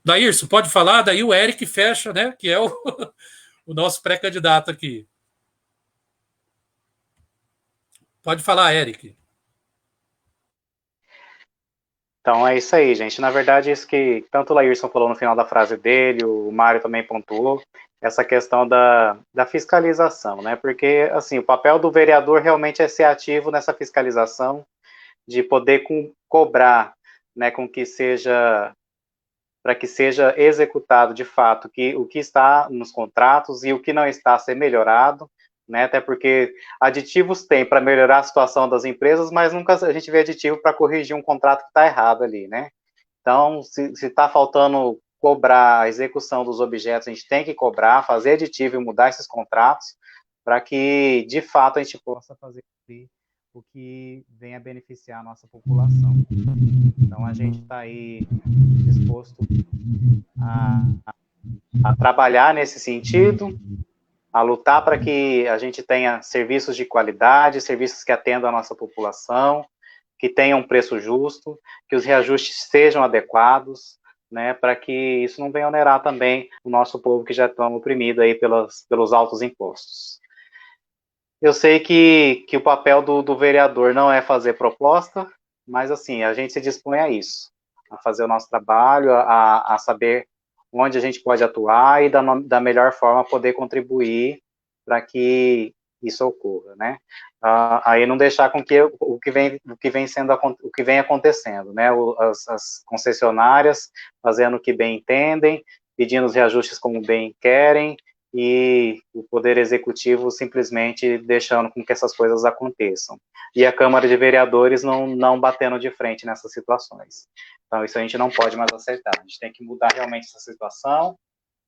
Laírson, pode falar, daí o Eric fecha, né, que é o nosso pré-candidato aqui. Pode falar, Eric.
Então é isso aí, gente. Na verdade, isso que tanto o Laírson falou no final da frase dele, o Mário também pontuou, essa questão da fiscalização, né? Porque, assim, o papel do vereador realmente é ser ativo nessa fiscalização, de poder cobrar, né, com que seja, para que seja executado de fato o que está nos contratos e o que não está a ser melhorado, né? Até porque aditivos tem para melhorar a situação das empresas, mas nunca a gente vê aditivo para corrigir um contrato que está errado ali, né? Então, se está faltando cobrar a execução dos objetos, a gente tem que cobrar, fazer aditivo e mudar esses contratos para que, de fato, a gente possa fazer o que venha beneficiar a nossa população. Então, a gente está aí disposto a trabalhar nesse sentido, a lutar para que a gente tenha serviços de qualidade, serviços que atendam a nossa população, que tenham um preço justo, que os reajustes sejam adequados, né, para que isso não venha onerar também o nosso povo que já está oprimido aí pelos altos impostos. Eu sei que o papel do vereador não é fazer proposta, mas, assim, a gente se dispõe a isso, a fazer o nosso trabalho, a saber onde a gente pode atuar e da melhor forma poder contribuir para que isso ocorra, né? Aí não deixar com que o que vem acontecendo, né? As concessionárias fazendo o que bem entendem, pedindo os reajustes como bem querem, e o Poder Executivo simplesmente deixando com que essas coisas aconteçam. E a Câmara de Vereadores não batendo de frente nessas situações. Então, isso a gente não pode mais aceitar. A gente tem que mudar realmente essa situação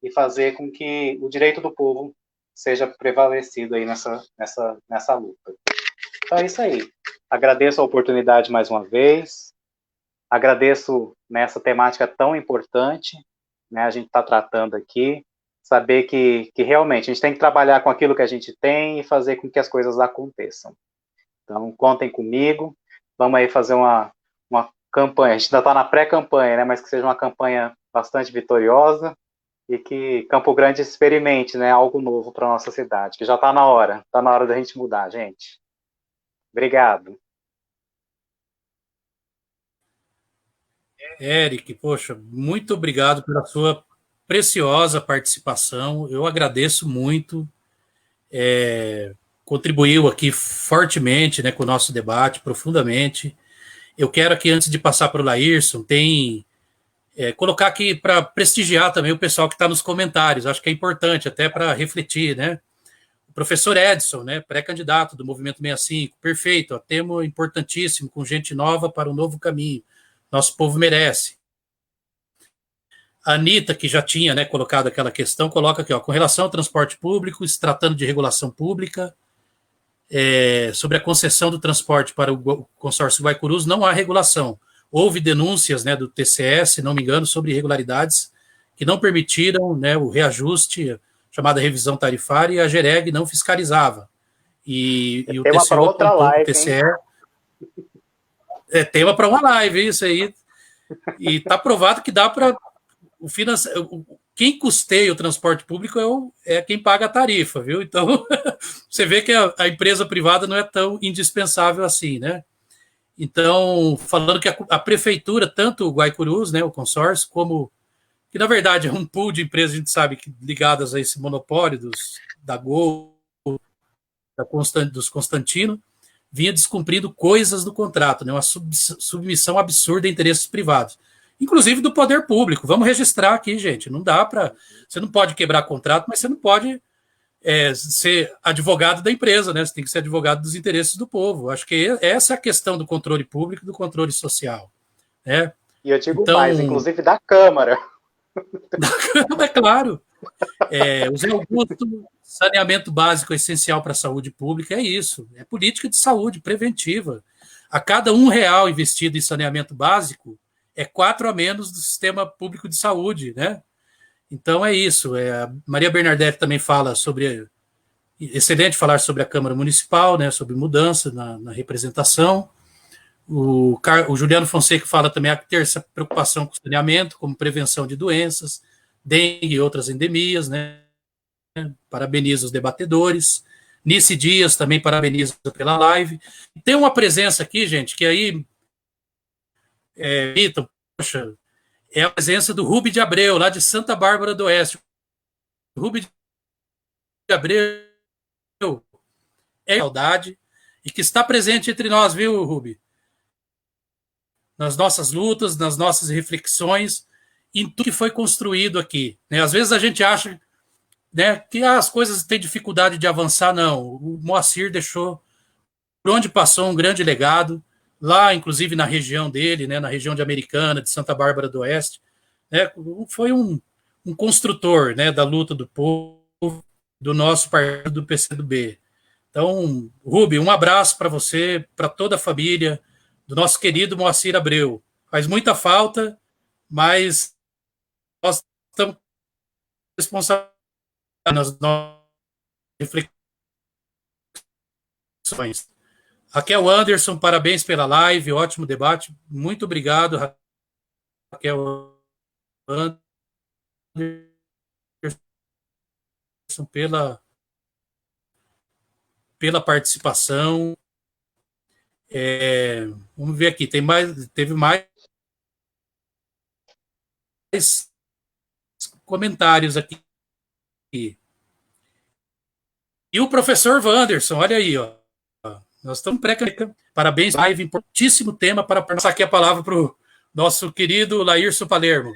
e fazer com que o direito do povo seja prevalecido aí nessa luta. Então, é isso aí. Agradeço a oportunidade mais uma vez. Agradeço nessa temática tão importante, né, a gente está tratando aqui. Saber que realmente a gente tem que trabalhar com aquilo que a gente tem e fazer com que as coisas aconteçam. Então, contem comigo, vamos aí fazer uma campanha, a gente ainda está na pré-campanha, né, mas que seja uma campanha bastante vitoriosa e que Campo Grande experimente, né, algo novo para a nossa cidade, que já está na hora da gente mudar, gente. Obrigado.
Eric, poxa, muito obrigado pela sua preciosa participação, eu agradeço muito, contribuiu aqui fortemente, né, com o nosso debate, profundamente. Eu quero aqui, antes de passar para o Laírson, colocar aqui para prestigiar também o pessoal que está nos comentários, acho que é importante até para refletir, né? O professor Edson, né, pré-candidato do Movimento 65, perfeito, ó, tema importantíssimo, com gente nova para um novo caminho, nosso povo merece. A Anitta, que já tinha, né, colocado aquela questão, coloca aqui, ó, com relação ao transporte público, se tratando de regulação pública, sobre a concessão do transporte para o consórcio Guaicurus, não há regulação. Houve denúncias, né, do TCE, se não me engano, sobre irregularidades que não permitiram, né, o reajuste, chamada revisão tarifária, e a GEREG não fiscalizava. E o
tema para outra live,
o TCE... É tema para uma live, isso aí. E está provado que dá para... Quem custeia o transporte público é quem paga a tarifa, viu? Então, você vê que a empresa privada não é tão indispensável assim, né? Então, falando que a prefeitura, tanto o Guaicurus, né, o consórcio, como que na verdade é um pool de empresas, a gente sabe, ligadas a esse monopólio da Gol, dos Constantino, vinha descumprindo coisas do contrato, né? Uma submissão absurda a interesses privados. Inclusive do poder público. Vamos registrar aqui, gente. Não dá para... Você não pode quebrar contrato, mas você não pode ser advogado da empresa, né? Você tem que ser advogado dos interesses do povo. Acho que essa é a questão do controle público e do controle social, né?
E eu digo mais, inclusive da Câmara.
É claro. O Zé Augusto, saneamento básico essencial para a saúde pública é isso. É política de saúde preventiva. A cada R$1 investido em saneamento básico, é 4 a menos do sistema público de saúde, né? Então é isso. A Maria Bernadette também fala sobre... Excelente falar sobre a Câmara Municipal, né, sobre mudança na representação. O Juliano Fonseca fala também a ter essa preocupação com o saneamento, como prevenção de doenças, dengue e outras endemias, né? Parabeniza os debatedores. Nice Dias também parabeniza pela live. Tem uma presença aqui, gente, que aí poxa, é a presença do Rubi de Abreu, lá de Santa Bárbara do Oeste. O Rubi de Abreu é saudade e que está presente entre nós, viu, Rubi? Nas nossas lutas, nas nossas reflexões, em tudo que foi construído aqui, né? Às vezes a gente acha, né, que as coisas têm dificuldade de avançar. Não, o Moacir deixou, por onde passou, um grande legado, lá, inclusive, na região dele, né, na região de Americana, de Santa Bárbara do Oeste, né, foi um construtor, né, da luta do povo, do nosso partido, do PCdoB. Então, Rubi, um abraço para você, para toda a família, do nosso querido Moacir Abreu. Faz muita falta, mas nós estamos responsáveis nas nossas reflexões. Raquel Anderson, parabéns pela live, ótimo debate. Muito obrigado, Raquel Anderson, pela participação. Vamos ver aqui, teve mais comentários aqui. E o professor Wanderson, olha aí, ó. Nós estamos parabéns, live, importantíssimo tema para passar aqui a palavra para o nosso querido Laírcio Palermo.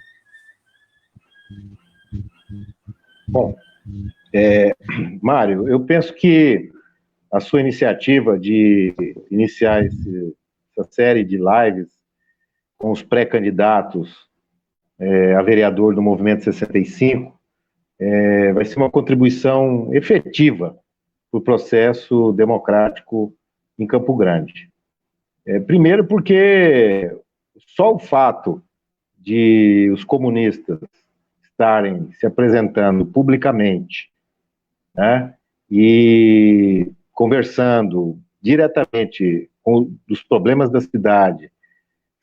Bom, Mário, eu penso que a sua iniciativa de iniciar essa série de lives com os pré-candidatos a vereador do Movimento 65 vai ser uma contribuição efetiva para o processo democrático em Campo Grande. Primeiro porque só o fato de os comunistas estarem se apresentando publicamente, né, e conversando diretamente dos problemas da cidade,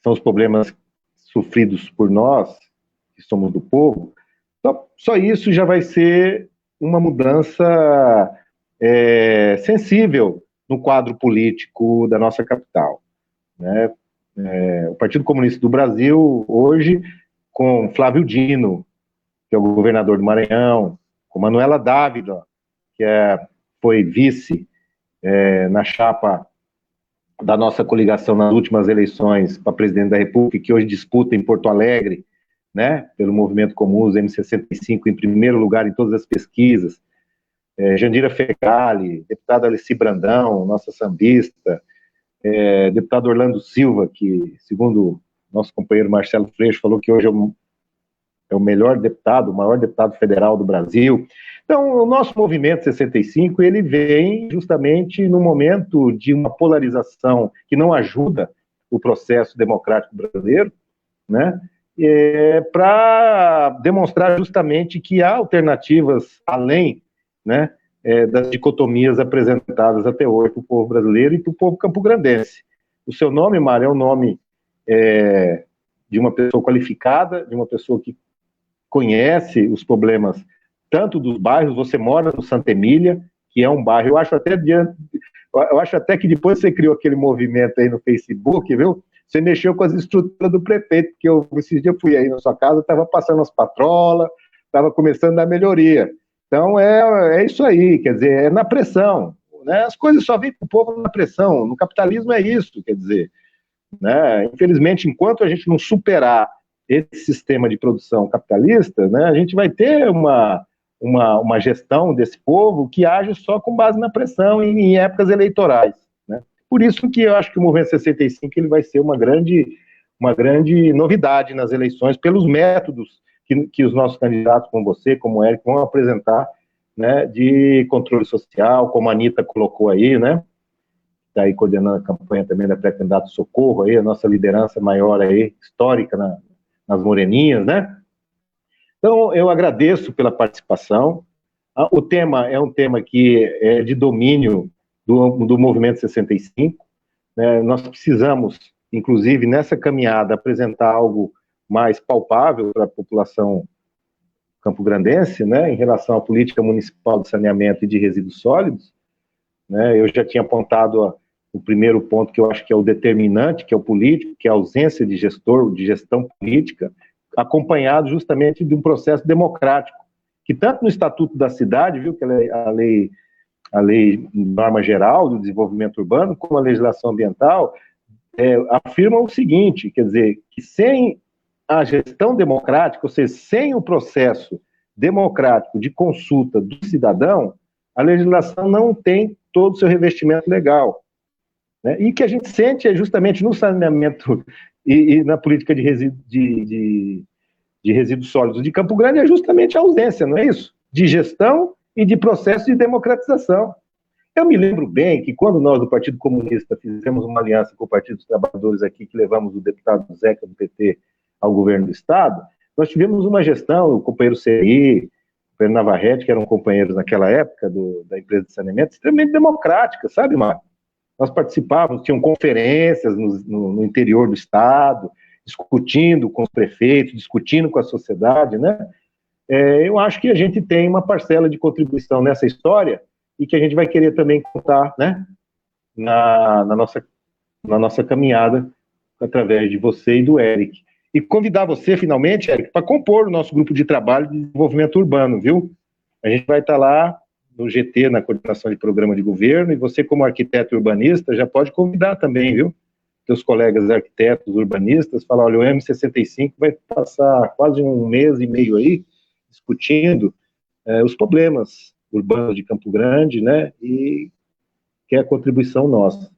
são os problemas sofridos por nós, que somos do povo, só isso já vai ser uma mudança sensível no quadro político da nossa capital, né? O Partido Comunista do Brasil, hoje, com Flávio Dino, que é o governador do Maranhão, com Manuela Dávila, que foi vice na chapa da nossa coligação nas últimas eleições para presidente da República, que hoje disputa em Porto Alegre, né, pelo Movimento Comuns, M65, em primeiro lugar em todas as pesquisas, Jandira Fegali, deputada Alessi Brandão, nossa sambista, deputado Orlando Silva, que, segundo nosso companheiro Marcelo Freixo, falou que hoje é o melhor deputado, o maior deputado federal do Brasil. Então, o nosso Movimento 65, ele vem justamente no momento de uma polarização que não ajuda o processo democrático brasileiro, né, para demonstrar justamente que há alternativas além, né, das dicotomias apresentadas até hoje para o povo brasileiro e para o povo campograndense. O seu nome, Mário, é um nome de uma pessoa qualificada, de uma pessoa que conhece os problemas tanto dos bairros. Você mora no Santa Emília, que é um bairro, eu acho até que depois você criou aquele movimento aí no Facebook, viu? Você mexeu com as estruturas do prefeito, porque esses dias eu fui aí na sua casa, estava passando as patrolas, estava começando a dar melhoria. Então, é isso aí, quer dizer, é na pressão, né? As coisas só vêm para o povo na pressão, no capitalismo é isso, quer dizer, né? Infelizmente, enquanto a gente não superar esse sistema de produção capitalista, né, a gente vai ter uma gestão desse povo que age só com base na pressão em épocas eleitorais, né? Por isso que eu acho que o Movimento 65 ele vai ser uma grande novidade nas eleições, pelos métodos que os nossos candidatos, como você, como o Éric, vão apresentar, né, de controle social, como a Anitta colocou aí, né? Está aí coordenando a campanha também da pré-candidato Socorro, aí, a nossa liderança maior aí, histórica nas Moreninhas, né? Então, eu agradeço pela participação. O tema é um tema que é de domínio do Movimento 65, né? Nós precisamos, inclusive, nessa caminhada, apresentar algo mais palpável para a população campograndense, né, em relação à política municipal de saneamento e de resíduos sólidos, né? Eu já tinha apontado o primeiro ponto que eu acho que é o determinante, que é o político, que é a ausência de gestor, de gestão política, acompanhado justamente de um processo democrático, que tanto no Estatuto da Cidade, viu, que é a lei norma geral do desenvolvimento urbano, como a legislação ambiental, afirmam o seguinte, quer dizer, que sem a gestão democrática, ou seja, sem o processo democrático de consulta do cidadão, a legislação não tem todo o seu revestimento legal, né? E que a gente sente é justamente no saneamento e na política de resíduos sólidos de Campo Grande é justamente a ausência, não é isso? De gestão e de processo de democratização. Eu me lembro bem que quando nós do Partido Comunista fizemos uma aliança com o Partido dos Trabalhadores aqui, que levamos o deputado Zeca do PT ao governo do Estado, nós tivemos uma gestão, o companheiro Seri, o companheiro Navarrete, que eram companheiros naquela época da empresa de saneamento, extremamente democrática, sabe, Marco? Nós participávamos, tinham conferências no interior do Estado, discutindo com os prefeitos, discutindo com a sociedade, né? Eu acho que a gente tem uma parcela de contribuição nessa história e que a gente vai querer também contar, né, na nossa caminhada através de você e do Éric. E convidar você, finalmente, Éric, para compor o nosso grupo de trabalho de desenvolvimento urbano, viu? A gente vai estar lá no GT, na coordenação de programa de governo, e você, como arquiteto urbanista, já pode convidar também, viu? Teus colegas arquitetos urbanistas, falar, olha, o M65 vai passar quase 1 mês e meio aí, discutindo os problemas urbanos de Campo Grande, né, e que é a contribuição nossa.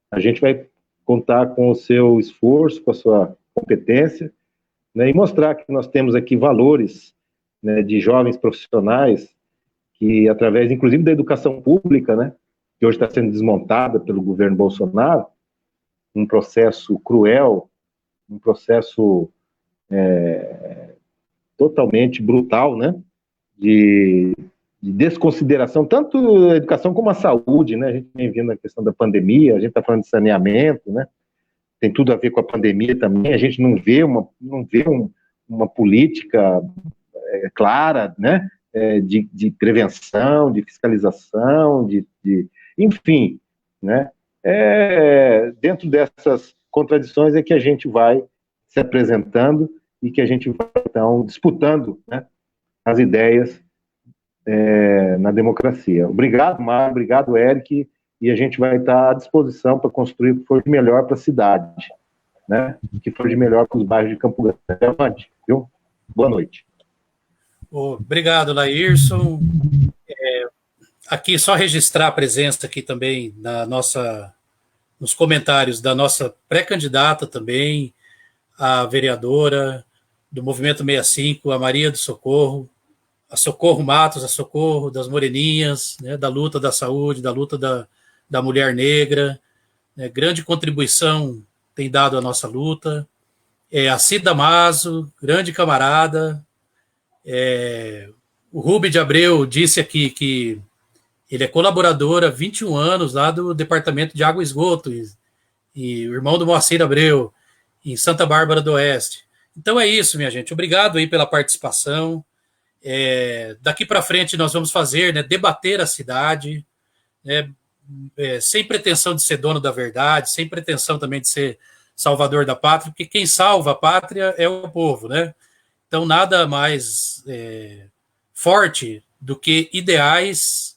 A gente vai contar com o seu esforço, com a sua competência, né, e mostrar que nós temos aqui valores, né, de jovens profissionais que, através, inclusive, da educação pública, né, que hoje está sendo desmontada pelo governo Bolsonaro, um processo cruel, um processo totalmente brutal, né, de desconsideração, tanto a educação como a saúde, né, a gente vem vendo a questão da pandemia, a gente está falando de saneamento, né, tem tudo a ver com a pandemia também, a gente não vê uma política clara, né, de prevenção, de fiscalização, enfim, né, dentro dessas contradições é que a gente vai se apresentando e que a gente vai, então, disputando, né, as ideias na democracia. Obrigado, Mário, obrigado, Éric, e a gente vai estar à disposição para construir o que for de melhor para a cidade, né, o que for de melhor para os bairros de Campo Grande, viu? Boa noite.
Obrigado, Laírson. Aqui, só registrar a presença aqui também nos comentários da nossa pré-candidata também, a vereadora do Movimento 65, a Maria do Socorro, a Socorro Matos, a Socorro das Moreninhas, né, da luta da saúde, da luta da mulher negra, né, grande contribuição tem dado à nossa luta. A Cida Mazo, grande camarada. O Rubem de Abreu disse aqui que ele é colaborador há 21 anos lá do Departamento de Água e Esgoto, e o irmão do Moacir Abreu, em Santa Bárbara do Oeste. Então é isso, minha gente. Obrigado aí pela participação. Daqui para frente nós vamos fazer, né, debater a cidade, né, sem pretensão de ser dono da verdade, sem pretensão também de ser salvador da pátria, porque quem salva a pátria é o povo, né? Então nada mais forte do que ideais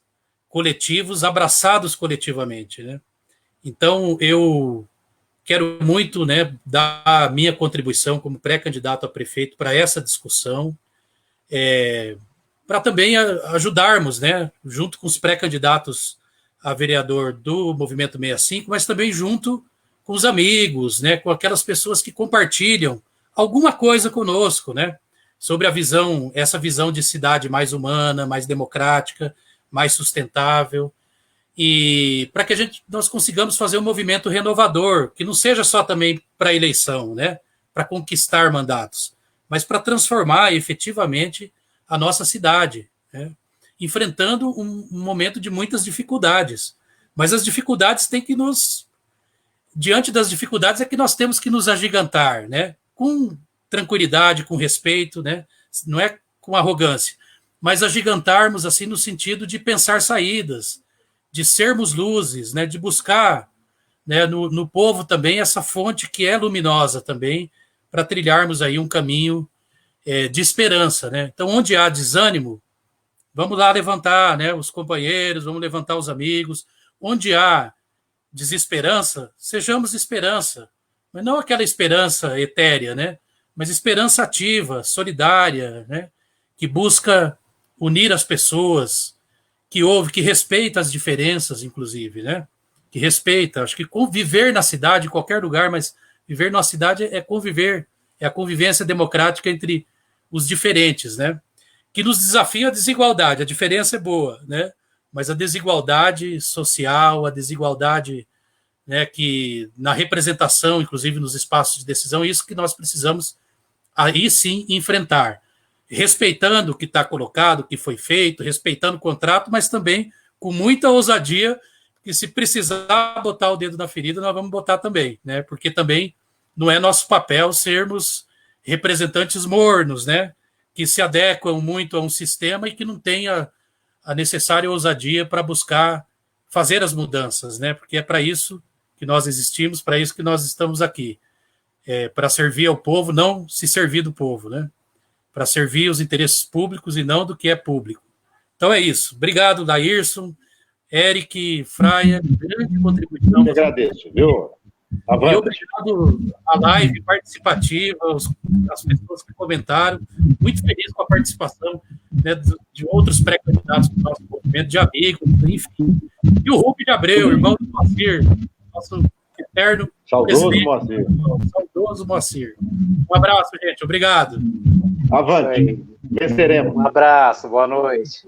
coletivos abraçados coletivamente, né? Então eu quero muito, né, dar a minha contribuição como pré-candidato a prefeito para essa discussão. para também ajudarmos, né, junto com os pré-candidatos a vereador do Movimento 65, mas também junto com os amigos, né, com aquelas pessoas que compartilham alguma coisa conosco, né, sobre essa visão de cidade mais humana, mais democrática, mais sustentável, e para que nós consigamos fazer um movimento renovador, que não seja só também para eleição, né, para conquistar mandatos, mas para transformar efetivamente a nossa cidade, né, enfrentando um momento de muitas dificuldades. Mas as dificuldades têm que diante das dificuldades é que nós temos que nos agigantar, né, com tranquilidade, com respeito, né, não é com arrogância, mas agigantarmos assim no sentido de pensar saídas, de sermos luzes, né, de buscar, né, no povo também essa fonte que é luminosa também, para trilharmos aí um caminho de esperança, né? Então, onde há desânimo, vamos lá levantar, né, os companheiros, vamos levantar os amigos. Onde há desesperança, sejamos esperança, mas não aquela esperança etérea, né? Mas esperança ativa, solidária, né? Que busca unir as pessoas, que respeita as diferenças, inclusive, né? Que respeita. Acho que conviver na cidade, em qualquer lugar, mas viver na cidade é conviver, é a convivência democrática entre os diferentes, né? Que nos desafia a desigualdade. A diferença é boa, né? Mas a desigualdade social, a desigualdade, né, que na representação, inclusive nos espaços de decisão, isso que nós precisamos aí sim enfrentar, respeitando o que está colocado, o que foi feito, respeitando o contrato, mas também com muita ousadia, que se precisar botar o dedo na ferida, nós vamos botar também, né? Porque também não é nosso papel sermos representantes mornos, né? Que se adequam muito a um sistema e que não tenha a necessária ousadia para buscar fazer as mudanças, né? Porque é para isso que nós existimos, para isso que nós estamos aqui, para servir ao povo, não se servir do povo, né? Para servir os interesses públicos e não do que é público. Então é isso. Obrigado, Daírson, Eric, Fraia, grande contribuição.
Eu agradeço, viu?
E obrigado à live participativa, as pessoas que comentaram. Muito feliz com a participação, né, de outros pré-candidatos do nosso movimento, de amigos, enfim. E o Rubem de Abreu, irmão do Moacir, nosso eterno
saudoso Moacir.
Saudoso Moacir. Um abraço, gente. Obrigado.
Avante. Venceremos.
Um abraço. Boa noite.